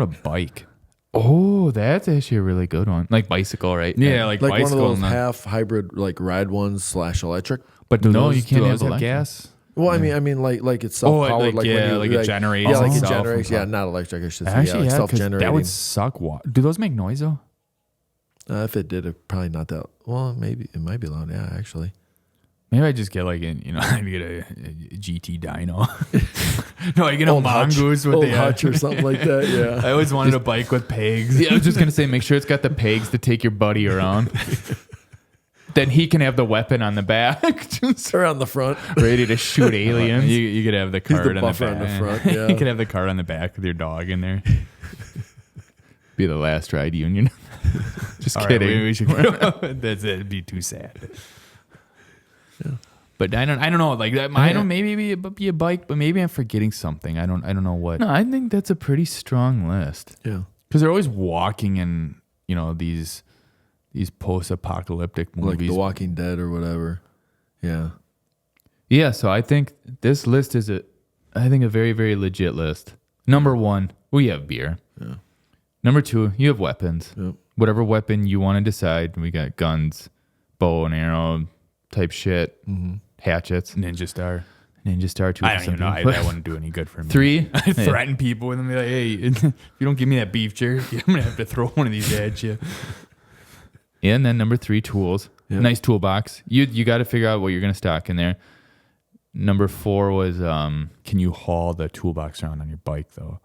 a bike?
Oh, that's actually a really good one. Like bicycle, right?
Yeah, like
Like one of
bicycle.
those half hybrid like ride ones / electric.
But
No, you can't have
have
electric.
gas.
Well, I mean, like it's self-powered,
like it generates.
Yeah, like it
itself and
generates.
stuff.
Yeah, not electric. I should say.
Actually,
like
'cause
self-generating.
that would suck. Do those make noise though?
If it did, it probably not that. Well, maybe it might be loud. Yeah, actually.
Maybe I just get like I get a GT dyno. No, I get a
Old Hutch.
mongoose with
Old
the
Hutch or something like that. Yeah.
I always wanted a bike with pegs.
Yeah, I was just gonna say, make sure it's got the pegs to take your buddy around. Then he can have the weapon on the back, just
Or on the front.
ready to shoot aliens.
You could have the
He's
cart
the
on the
buffer
back.
on the front. Yeah.
You could have the cart on the back with your dog in there.
Be the last ride union. Just
All right,
kidding.
we should. That's it. It'd be too sad. But I don't know. Like that, I don't. Maybe be a bike, but maybe I'm forgetting something. I don't know what.
No, I think that's a pretty strong list.
Yeah.
Because they're always walking in, these post-apocalyptic movies,
Like The Walking Dead or whatever. Yeah.
Yeah, so I think this list is a very, very legit list. Number 1, we have beer.
Yeah.
Number 2, you have weapons.
Yep.
Whatever weapon you want to decide. We got guns, bow and arrow type shit, hatchets.
Ninja Star.
Ninja Star 2.
I don't even know. That wouldn't do any good for me.
3,
I threaten people with them. Be like, hey, if you don't give me that beef jerky, I'm gonna have to throw one of these at you.
and then number 3, tools.
Yep.
Nice toolbox. You got to figure out what you're gonna stock in there. Number 4 was
Can you haul the toolbox around on your bike though?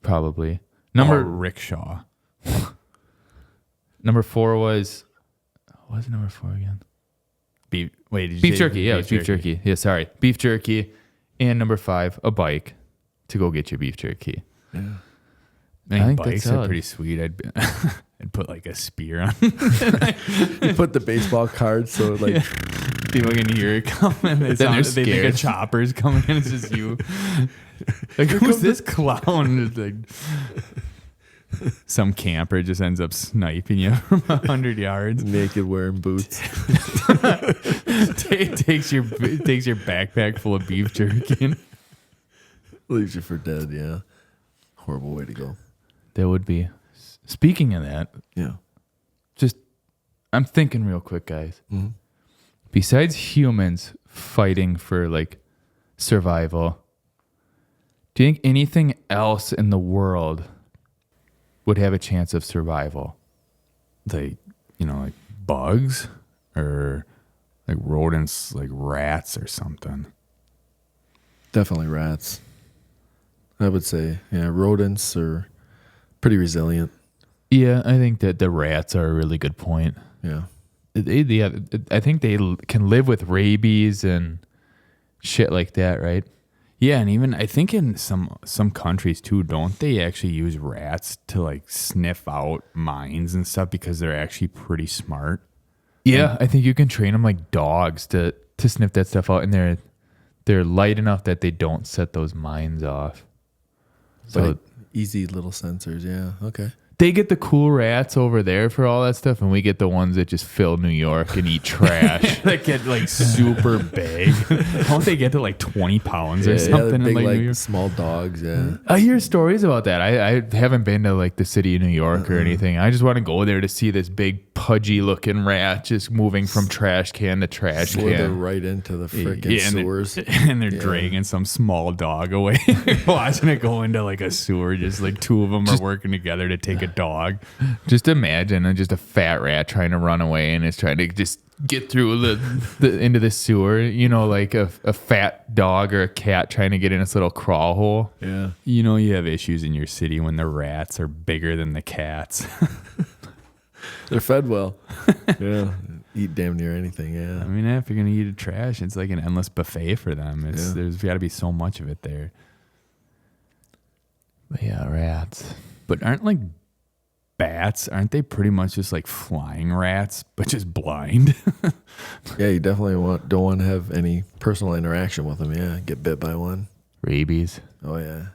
probably
Or rickshaw.
Number 4 was what was number 4 again?
Beef. Wait, did you
Beef
say
jerky. Yeah, it was beef jerky. Yeah, sorry. Beef jerky. And number 5, a bike to go get your beef jerky.
Yeah.
I think
that's
bikes are
solid.
pretty sweet. I'd put like a spear on.
You put the baseball card so like
People can hear it coming. They
they're
think a
scared.
chopper's coming and it's just you. Like, who's this clown? It's like, some camper just ends up sniping you from 100 yards.
naked wearing boots.
takes your backpack full of beef jerky. And
Leaves you for dead, yeah. Horrible way to go.
That would be. Speaking of that,
Yeah.
just I'm thinking real quick, guys.
Mm-hmm.
Besides humans fighting for like survival, do you think anything else in the world would have a chance of survival?
like bugs or like rodents, like rats or something.
Definitely rats. I would say, yeah, rodents are pretty resilient.
Yeah, I think that the rats are a really good point.
Yeah.
I think they can live with rabies and shit like that, right?
Yeah, and even I think in some countries too, don't they actually use rats to like sniff out mines and stuff because they're actually pretty smart?
Yeah, I think you can train them like dogs to sniff that stuff out, and they're light enough that they don't set those mines off. So
Like easy little sensors, yeah. Okay.
they get the cool rats over there for all that stuff, and we get the ones that just fill New York and eat trash.
That get like super big. Don't they get to like 20 pounds or
Yeah,
something?
they're
in,
big
like, New
like
York?
small dogs, yeah.
I hear stories about that. I haven't been to like the city of New York or anything. I just want to go there to see this big pudgy looking rat just moving from trash can to trash
Slither
can.
right into the freaking
Yeah,
sewers.
and they're dragging some small dog away. Watching it go into like a sewer, just like two of them are working together to take a dog.
Just imagine just a fat rat trying to run away and it's trying to just get through the into the sewer. You know, like a fat dog or a cat trying to get in its little crawl hole.
Yeah.
You have issues in your city when the rats are bigger than the cats.
They're fed well. Yeah. Eat damn near anything, yeah.
I mean, if you're gonna eat trash, it's like an endless buffet for them. There's got to be so much of it there.
But yeah, rats.
But aren't like bats? Aren't they pretty much just like flying rats, but just blind?
Yeah, you definitely don't want to have any personal interaction with them, yeah. Get bit by one.
Rabies.
Oh, yeah.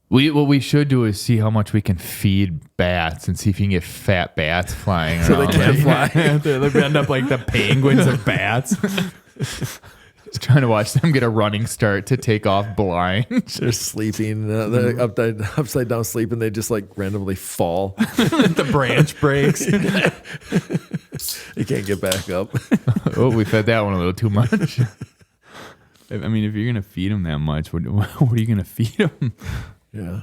What we should do is see how much we can feed bats and see if you can get fat bats flying
So they
around.
can't fly.
They end up like the penguins of bats.
Just trying to watch them get a running start to take off blind.
They're sleeping. They're upside down sleeping. They just like randomly fall.
The branch breaks.
You can't get back up.
Oh, we fed that one a little too much.
I mean, if you're gonna feed them that much, what are you gonna feed them?
Yeah.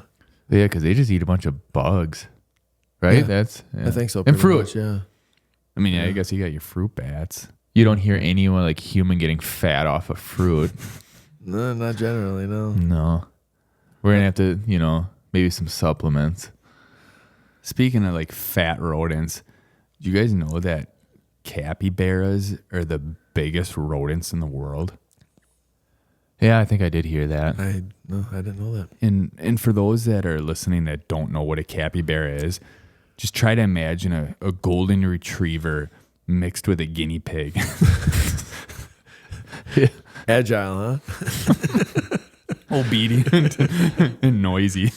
Yeah, because they just eat a bunch of bugs, right?
Yeah.
Yeah.
I think so.
And
pretty
fruit.
much, yeah.
I mean, I guess you got your fruit bats.
You don't hear anyone like human getting fat off of fruit.
No, not generally, no.
No. We're going to have to, maybe some supplements.
Speaking of like fat rodents, do you guys know that capybaras are the biggest rodents in the world?
Yeah, I think I did hear that.
I didn't know that.
And for those that are listening that don't know what a capybara is, just try to imagine a golden retriever mixed with a guinea pig.
Agile, huh?
Obedient and noisy.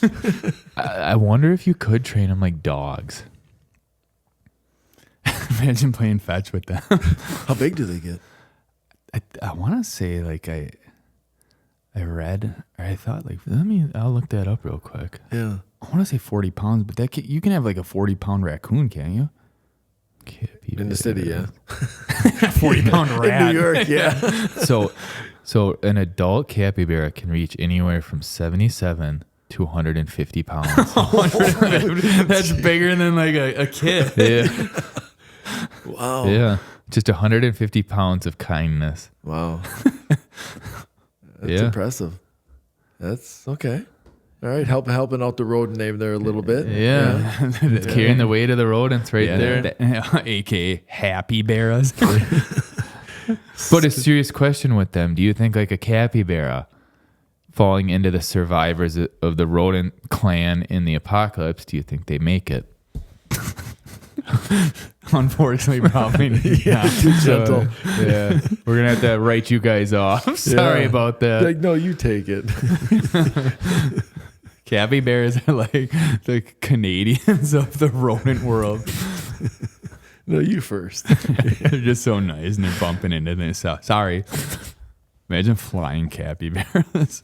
I wonder if you could train them like dogs.
Imagine playing fetch with them.
How big do they get?
I want to say like I read or I thought like I'll look that up real quick.
Yeah.
I want to say 40 pounds, but you can have like a 40-pound raccoon, can't you?
In the city, yeah.
40-pound rat.
In New York, yeah.
So an adult capybara can reach anywhere from 77 to 150 pounds.
That's bigger than like a kid.
Yeah.
Wow.
Yeah. Just 150 pounds of kindness.
Wow. That's impressive. That's okay. All right, helping out the rodent name there a little bit.
Yeah. Carrying the weight of the rodents there.
AKA happy bears.
But a serious question with them. Do you think like a capybara falling into the survivors of the rodent clan in the apocalypse, do you think they make it?
Unfortunately, probably not.
Too gentle.
Yeah. We're going to have to write you guys off. Sorry about that.
Like, no, you take it.
Capybaras are like the Canadians of the rodent world.
No, you first.
They're just so nice and they're bumping into this. Sorry. Imagine flying capybaras.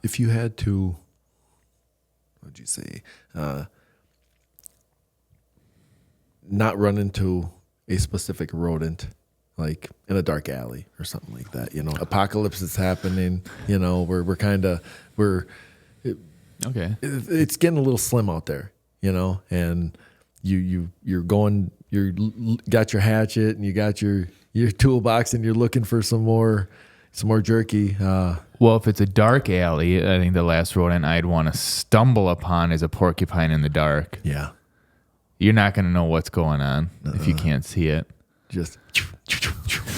If you had to, what'd you say? Not run into a specific rodent, like in a dark alley or something like that. You know, apocalypse is happening. You know,
Okay.
It's getting a little slim out there. You know, and you're got your hatchet and you got your toolbox and you're looking for some more jerky.
Well, if it's a dark alley, I think the last rodent I'd want to stumble upon is a porcupine in the dark.
Yeah.
You're not going to know what's going on if you can't see it.
Just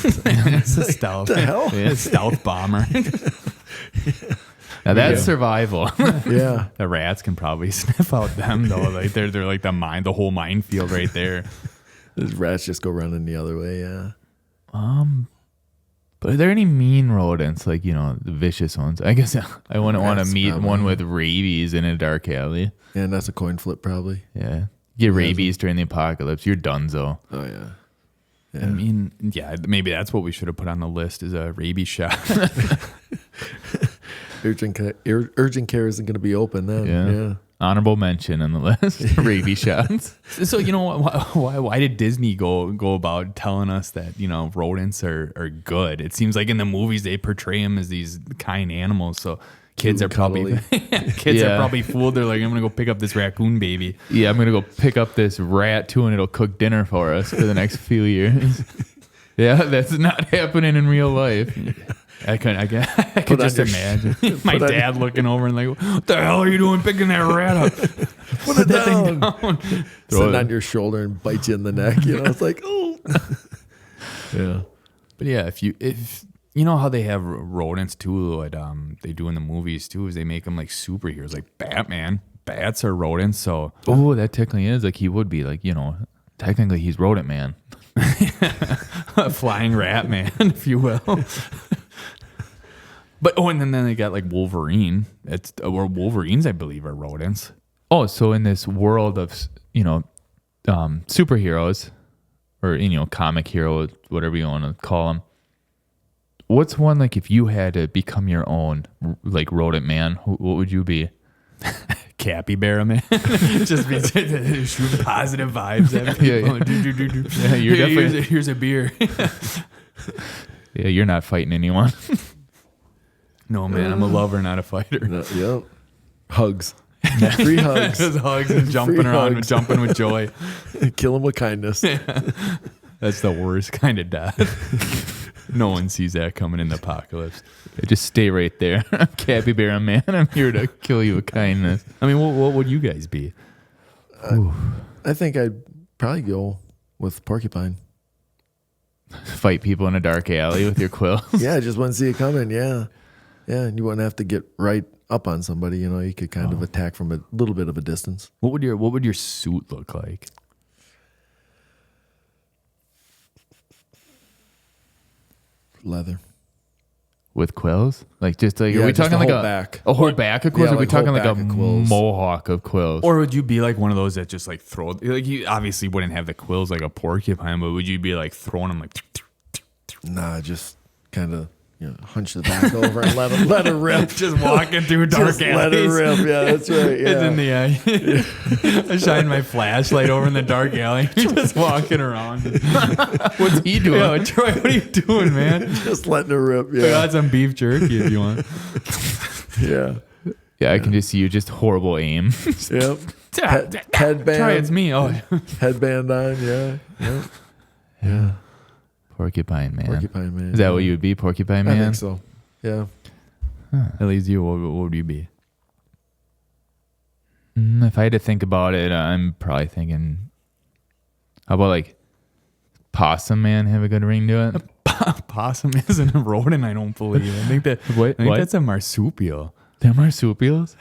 It's a stealth.
the hell?
Yeah, a stealth bomber.
Now that's survival.
Yeah.
The rats can probably sniff out them though. Like they're like the whole minefield right there.
Those rats just go running the other way. Yeah.
But are there any mean rodents, like, you know, the vicious ones? I guess I wouldn't want to meet
probably.
one with rabies in a dark alley.
And that's a coin flip probably.
Yeah. Get rabies during the apocalypse. You're donezo.
Oh yeah.
I mean, yeah, maybe that's what we should have put on the list is a rabies shot.
Urgent care isn't going to be open then. Yeah.
Honorable mention on the list. Rabies shots.
So, you know, why did Disney go about telling us that, you know, rodents are good? It seems like in the movies they portray them as these kind animals. So kids are probably fooled. They're like, I'm going to go pick up this raccoon baby.
Yeah, I'm going to go pick up this rat too and it'll cook dinner for us for the next few years. Yeah, that's not happening in real life.
I could just imagine my dad looking over and like, what the hell are you doing picking that rat up?
Put that
thing down.
Sitting on your shoulder and bite you in the neck. You know, it's like, oh. Yeah.
But yeah, if you know how they have rodents too, what they do in the movies too, is they make them like superheroes, like Batman. Bats are rodents, so
that technically is like he would be like, you know, technically he's rodent man.
a flying rat man, if you will. But and then they got like Wolverine. Or Wolverines, I believe, are rodents.
Oh, so in this world of, you know, superheroes or, you know, comic heroes, whatever you want to call them. What's one, like, if you had to become your own, like, rodent man, what would you be?
Capybara man. Just be shooting positive vibes at people.
Yeah, you're definitely.
Here's a beer.
Yeah, you're not fighting anyone.
No, man, I'm a lover, not a fighter.
Yep. Hugs. Free hugs.
Just hugs and jumping around, jumping with joy.
Kill him with kindness.
That's the worst kind of death. No one sees that coming in the apocalypse.
Just stay right there. I'm Capybara man. I'm here to kill you with kindness.
I mean, what would you guys be?
I think I'd probably go with porcupine.
Fight people in a dark alley with your quills.
Yeah, I just wouldn't see it coming. Yeah. Yeah, and you wouldn't have to get right up on somebody. You know, you could kind of attack from a little bit of a distance.
What would your suit look like?
leather.
With quills? Like just like,
Yeah,
are we
just
talking
a
like
whole
a
back.
a whole back of quills?
Yeah,
Or are we
like whole
talking like a
back of quills.
mohawk of quills?
Or would you be like one of those that just like throw, like you obviously wouldn't have the quills like a porcupine, but would you be like throwing them like,
Nah, just kind of hunch the back over and let it rip.
just walking through dark
Just let it
alleys?
rip. Yeah, that's right. Yeah.
It's in the I shine my flashlight over in the dark alley. Just walking around.
What's he doing?
Yo, Troy, what are you doing, man?
Just letting it rip.
I
Yeah.
got some beef jerky if you want.
Yeah.
Yeah, I can just see you just horrible aim.
Yep. Headband.
Troy, it's me. Oh,
Headband on. Yeah. Yep. Yeah.
Porcupine man.
Porcupine man.
Is that what you would be, porcupine man?
I think so. Yeah.
at least you. What would you be?
If I had to think about it, I'm probably thinking, how about like possum man have a good ring to it?
Possum isn't a rodent, I don't believe. I think
What?
that's a marsupial.
They're marsupials?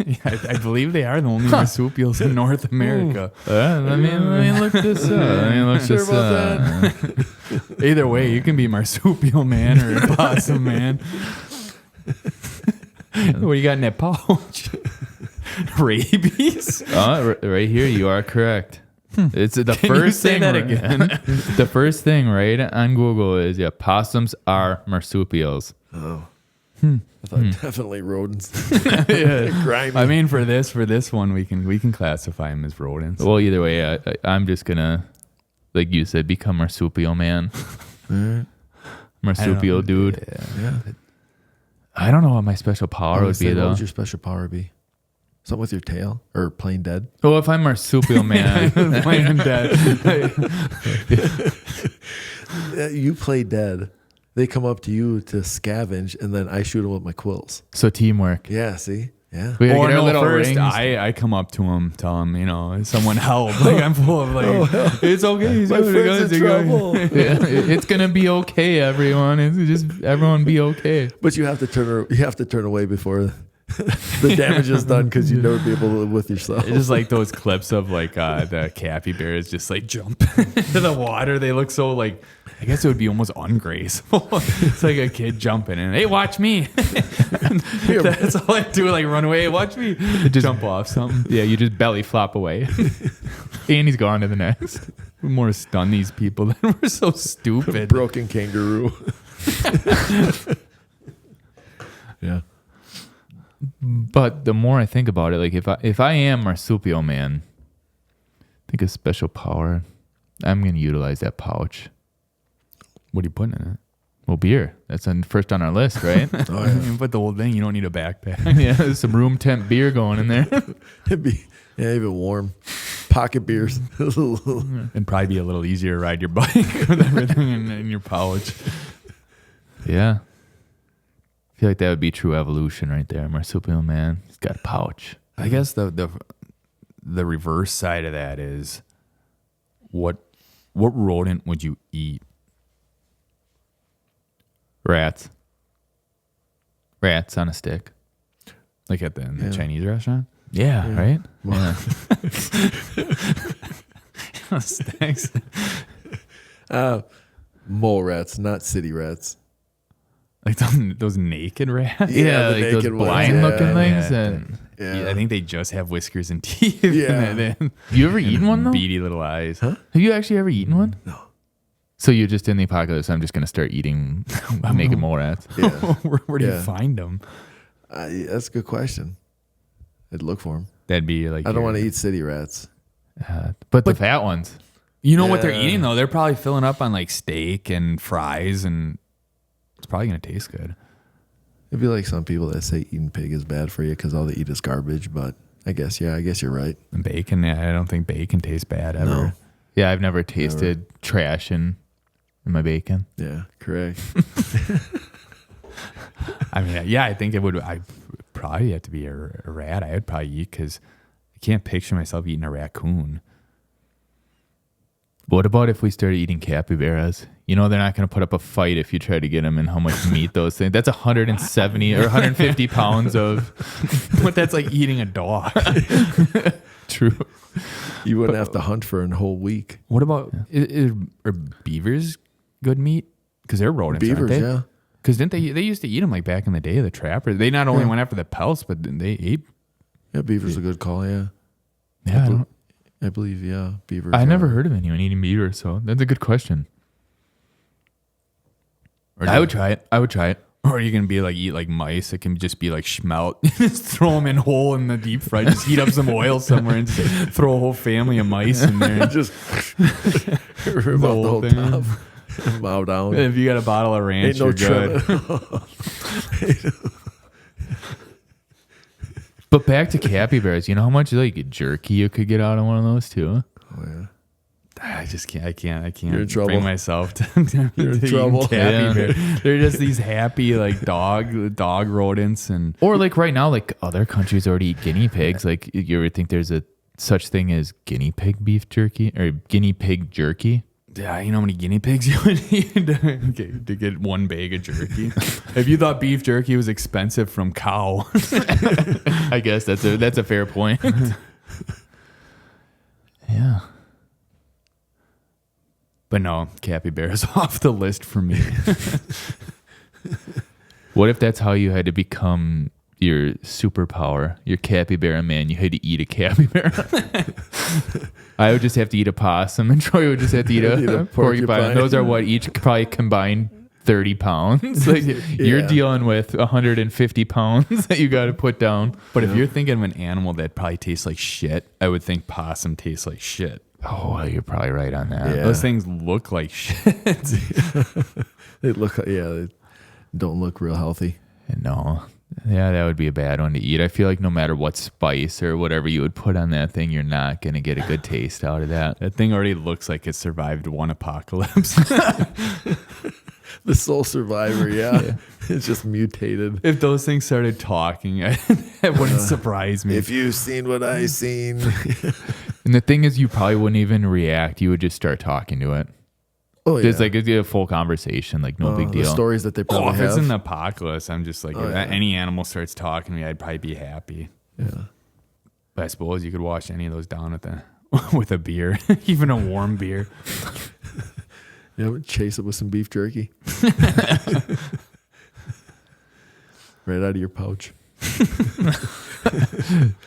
Yeah, I believe they are the only marsupials in North America.
Let me look this up. Let me look
Sure
this
about
up.
Either way, you can be marsupial man or a possum man. What do you got in that pouch? Rabies?
Right here, you are correct. It's the
Can
first
you say
thing
that again?
The first thing right on Google is possums are marsupials.
Oh. I thought definitely rodents. Grimy.
I mean, for this one, we can classify them as rodents.
Well, either way, I'm just gonna, like you said, become marsupial man. Marsupial dude.
Yeah.
I don't know what my special power would be
What
though.
would your special power be? Something with your tail or plain dead?
Well, if I'm marsupial man,
Playing dead.
You play dead. They come up to you to scavenge, and then I shoot them with my quills.
so teamwork.
Yeah, see? Yeah.
We gotta
Or
get our
no,
little
first
rings.
I come up to him, tell him, someone help. Like I'm full of like, it's okay. He's
My
good,
friend's
guys,
in
you're good."
trouble.
Yeah, it's gonna be okay, everyone. It's just everyone be okay.
But you have to turn away before the damage is done because you never be able to live with yourself.
It's just like those clips of like the capybaras just like jump into the water. They look so like, I guess it would be almost ungraceful. It's like a kid jumping and hey, watch me. That's all I do, like run away. Hey, watch me. Just jump off something.
Yeah, you just belly flop away, and he's gone to the next.
We're more stun these people than we're so stupid.
Broken kangaroo. Yeah.
But the more I think about it, like if I am marsupial man, think of special power. I'm gonna utilize that pouch.
What are you putting in it?
Well, beer. That's first on our list, right?
Oh, yeah.
You put the whole thing. You don't need a backpack.
Yeah, there's some room temp beer going in there.
It'd be even warm. Pocket beers.
And probably be a little easier to ride your bike with everything in your pouch.
Yeah. I feel like that would be true evolution right there. Marsupial man, he's got a pouch.
I guess the reverse side of that is what rodent would you eat?
Rats. Rats on a stick.
Like at the
Yeah.
Chinese restaurant?
Yeah, right? Yeah.
Thanks.
Mole rats, not city rats.
Like those naked rats?
Yeah,
the
like those
naked ones,
blind
yeah.
looking things.
Yeah.
And
Yeah.
I think they just have whiskers and teeth.
Yeah.
you ever eaten one though?
Beady little eyes.
Have you actually ever eaten one?
No.
So you're just in the apocalypse. I'm just gonna start eating naked mole rats.
Yeah.
Where do you
Yeah.
find them?
That's a good question. I'd look for them.
That'd be like
I don't want to eat city rats.
But the fat ones.
You know what they're
Yeah.
eating though? They're probably filling up on like steak and fries, and it's probably gonna taste good.
It'd be like some people that say eating pig is bad for you because all they eat is garbage. But I guess you're right.
And bacon, I don't think bacon tastes bad ever.
No.
Yeah, I've never tasted trash in my bacon.
Yeah, correct.
I mean, yeah, I think it would. I probably have to be a rat. I would probably eat because I can't picture myself eating a raccoon.
What about if we started eating capybaras? You know, they're not going to put up a fight if you try to get them and how much meat those things. That's 170 or 150 pounds of.
But that's like eating a dog.
True.
You wouldn't have to hunt for a whole week.
What about are beavers good meat? Because they're rodents,
Beavers,
aren't they?
yeah.
Because didn't they used to eat them like back in the day, the trappers. They not only went after the pelts, but they ate.
Yeah, beaver's a good call, yeah.
Yeah,
I believe, yeah, beavers.
I never heard of anyone eating beaver, so that's a good question. I would try it.
Or you can be like eat like mice. It can just be like schmelt. Just throw them in whole in the deep fry. Just heat up some oil somewhere and throw a whole family of mice in there. And
Just rip out the whole
thing.
top. Bow down.
If you got a bottle of ranch,
Ain't no
you're good.
But back to capybaras, you know how much like jerky you could get out of one of those too?
Oh, yeah.
I just can't. I can't
You're in trouble.
bring myself to.
You're in
to eat
trouble.
capybara. They're just these happy like dog rodents and.
Or like right now, like other countries already eat guinea pigs. Like you ever think there's a such thing as guinea pig beef jerky or guinea pig jerky?
Yeah, you know how many guinea pigs you would need to get one bag of jerky? If you thought beef jerky was expensive from cow.
I guess that's a fair point. Yeah.
But no, capybara's off the list for me.
What if that's how you had to become your superpower, your capybara man? You had to eat a capybara. I would just have to eat a possum, and Troy would just have to eat a porcupine. Those are what each probably combined 30 pounds. Like you're dealing with 150 pounds that you got to put down.
But if you're thinking of an animal that probably tastes like shit, I would think possum tastes like shit.
Oh, well, you're probably right on that.
Yeah.
Those things look like shit.
They look, they don't look real healthy.
No. Yeah, that would be a bad one to eat. I feel like no matter what spice or whatever you would put on that thing, you're not going to get a good taste out of that.
That thing already looks like it survived one apocalypse.
The sole survivor, yeah. It's just mutated.
If those things started talking, it wouldn't surprise me.
If you've seen what I've seen.
And the thing is, you probably wouldn't even react. You would just start talking to it.
Oh, yeah.
Just like it'd be a full conversation, like no big deal.
The stories that they probably
if
have.
it's an apocalypse, I'm just like, if any animal starts talking to me, I'd probably be happy.
Yeah.
But I suppose you could wash any of those down at with a beer, even a warm beer.
Yeah, would chase it with some beef jerky. Right out of your pouch.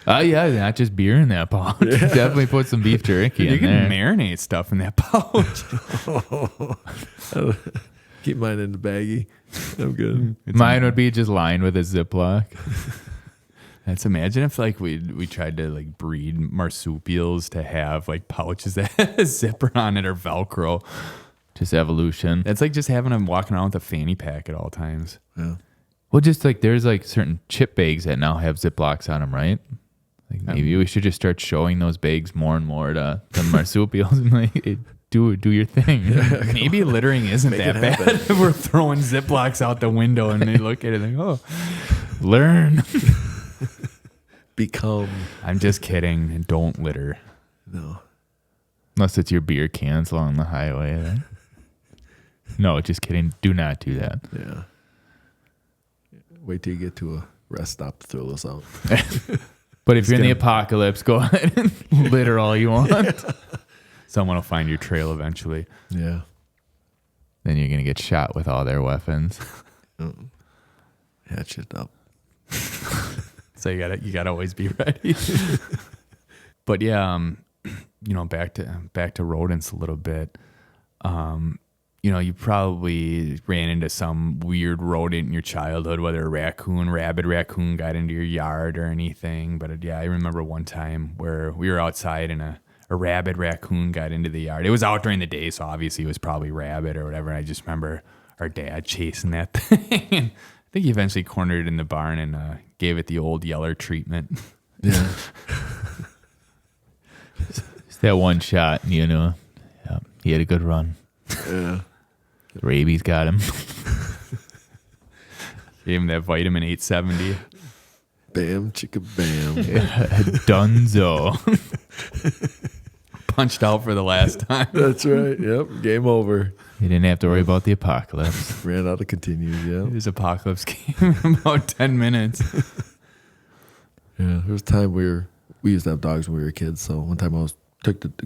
Yeah, not just beer in that pouch. Definitely put some beef jerky
You
in
can
there.
marinate stuff in that pouch.
Keep mine in the baggie. I'm good.
Mine would be just lined with a Ziploc.
Let's imagine if like we tried to like breed marsupials to have like pouches that had a zipper on it or Velcro.
Just evolution.
That's like just having them walking around with a fanny pack at all times.
Yeah.
Well, just like there's like certain chip bags that now have Ziplocs on them, right? Like maybe we should just start showing those bags more and more to marsupials and like do your thing.
Maybe littering isn't that bad. We're throwing Ziplocs out the window and they look at it and go, oh,
Learn.
Become.
I'm just kidding. And don't litter.
No.
Unless it's your beer cans along the highway. Right? No, just kidding. Do not do that.
Yeah. Wait till you get to a rest stop to throw those out.
But if you're in the apocalypse, go ahead and litter all you want.
Someone will find your trail eventually.
Yeah.
Then you're going to get shot with all their weapons.
Hatch it up.
So you gotta always be ready. But yeah, back to rodents a little bit. You probably ran into some weird rodent in your childhood, whether a rabid raccoon got into your yard or anything. But I remember one time where we were outside and a rabid raccoon got into the yard. It was out during the day, so obviously it was probably rabid or whatever. And I just remember our dad chasing that thing. And I think he eventually cornered it in the barn and gave it the old Yeller treatment.
Yeah.
It's that one shot, yeah, he had a good run.
Yeah.
Rabies got him.
Gave him that vitamin 870.
Bam, chicka bam.
Dunzo.
Punched out for the last time.
That's right. Yep. Game over.
You didn't have to worry about the apocalypse.
Ran out of continues. Yeah.
His apocalypse came in about 10 minutes.
Yeah. There was a time we used to have dogs when we were kids. So one time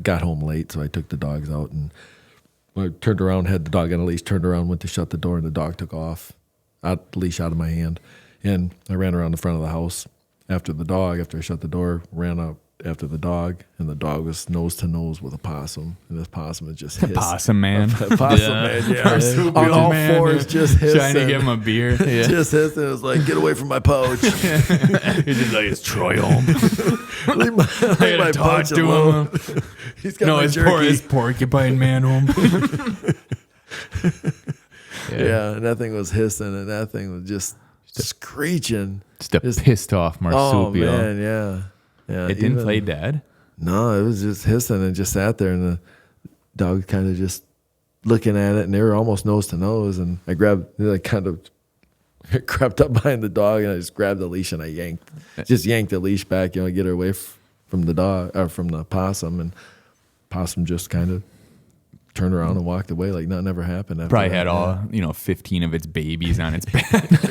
got home late, so I took the dogs out and I turned around, had the dog on a leash, turned around, went to shut the door, and the dog took off, the leash out of my hand. And I ran around the front of the house after the dog. After I shut the door, ran up after the dog, and the dog was nose to nose with a possum. And this possum was just hissing.
Possum man.
Possum man, yeah. On all fours, just hissing.
Trying to give him a beer. Yeah.
Just hissing. It was like, get away from my pouch.
He's just like, it's Troy home.
Leave my pouch
to
alone.
him.
He's got my
His
jerky.
porcupine man home.
Yeah, and that thing was hissing, and that thing was just screeching.
Just a pissed off marsupial.
Oh, man, yeah. Yeah,
It didn't play dead.
No, it was just hissing and just sat there, and the dog kind of just looking at it, and they were almost nose to nose. And I kind of crept up behind the dog, and I just grabbed the leash and I yanked the leash back, get her away from the dog or from the possum, and possum just kind of turned around and walked away like nothing ever happened. After
Probably
that.
had all 15 of its babies on its back.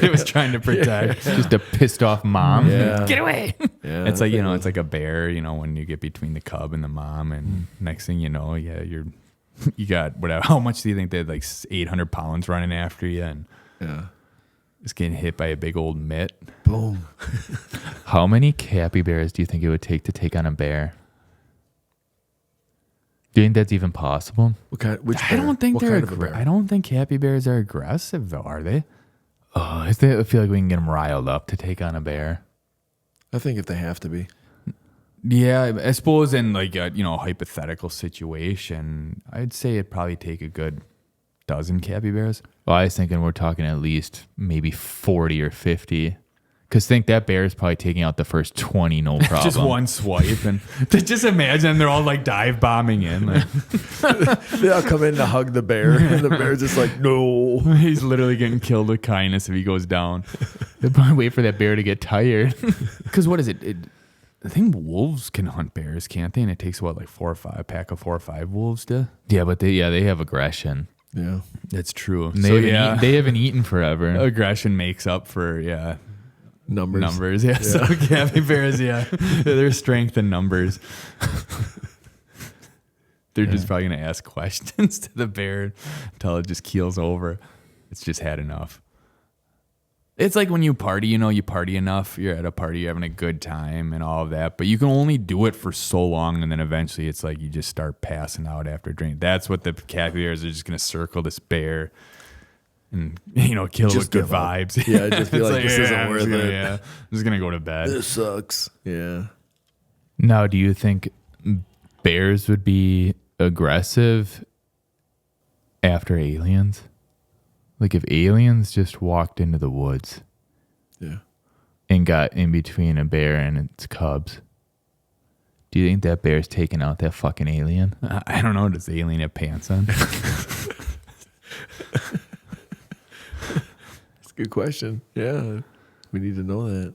It was trying to protect.
Just a pissed off mom.
Yeah.
Get away.
Yeah,
It's like, it's like a bear, when you get between the cub and the mom, and next thing you know, you got whatever. How much do you think they had, like 800 pounds running after you, and
Yeah.
just getting hit by a big old mitt?
Boom.
How many capybaras do you think it would take to take on a bear? Do you think that's even possible?
Which bear?
I don't think
What
they're.
kind of a bear?
I don't think capybaras are aggressive, though, are they?
Oh, I feel like we can get them riled up to take on a bear.
I think if they have to be.
Yeah, I suppose in like a hypothetical situation, I'd say it'd probably take a good dozen capybaras.
Well, I was thinking we're talking at least maybe 40 or 50. Because think that bear is probably taking out the first 20, no problem.
Just one swipe, and just imagine they're all like dive bombing in. Like,
They all come in to hug the bear, and the bear's just like, no.
he's literally getting killed with kindness if he goes down.
They'll probably wait for that bear to get tired.
Because what is it? I think wolves can hunt bears, can't they? And it takes like 4 or 5, pack of 4 or 5 wolves to.
Yeah, but they have aggression.
Yeah.
That's true.
And they haven't eaten forever.
Aggression makes up for
Numbers.
Yeah. So capybaras, their strength in numbers. They're just probably going to ask questions to the bear until it just keels over. It's just had enough. It's like when you party, you party enough, you're at a party, you're having a good time and all of that, but you can only do it for so long, and then eventually it's like you just start passing out after a drink. That's what the capybaras are just going to circle this bear and, kill it with good vibes.
Yeah, just be
It's
like, this isn't worth it.
Yeah, I'm just going to go to bed.
This sucks. Yeah.
Now, do you think bears would be aggressive after aliens? Like if aliens just walked into the woods
Yeah.
and got in between a bear and its cubs, do you think that bear's taking out that fucking alien?
I don't know. Does the alien have pants on?
That's a good question. Yeah. We need to know that.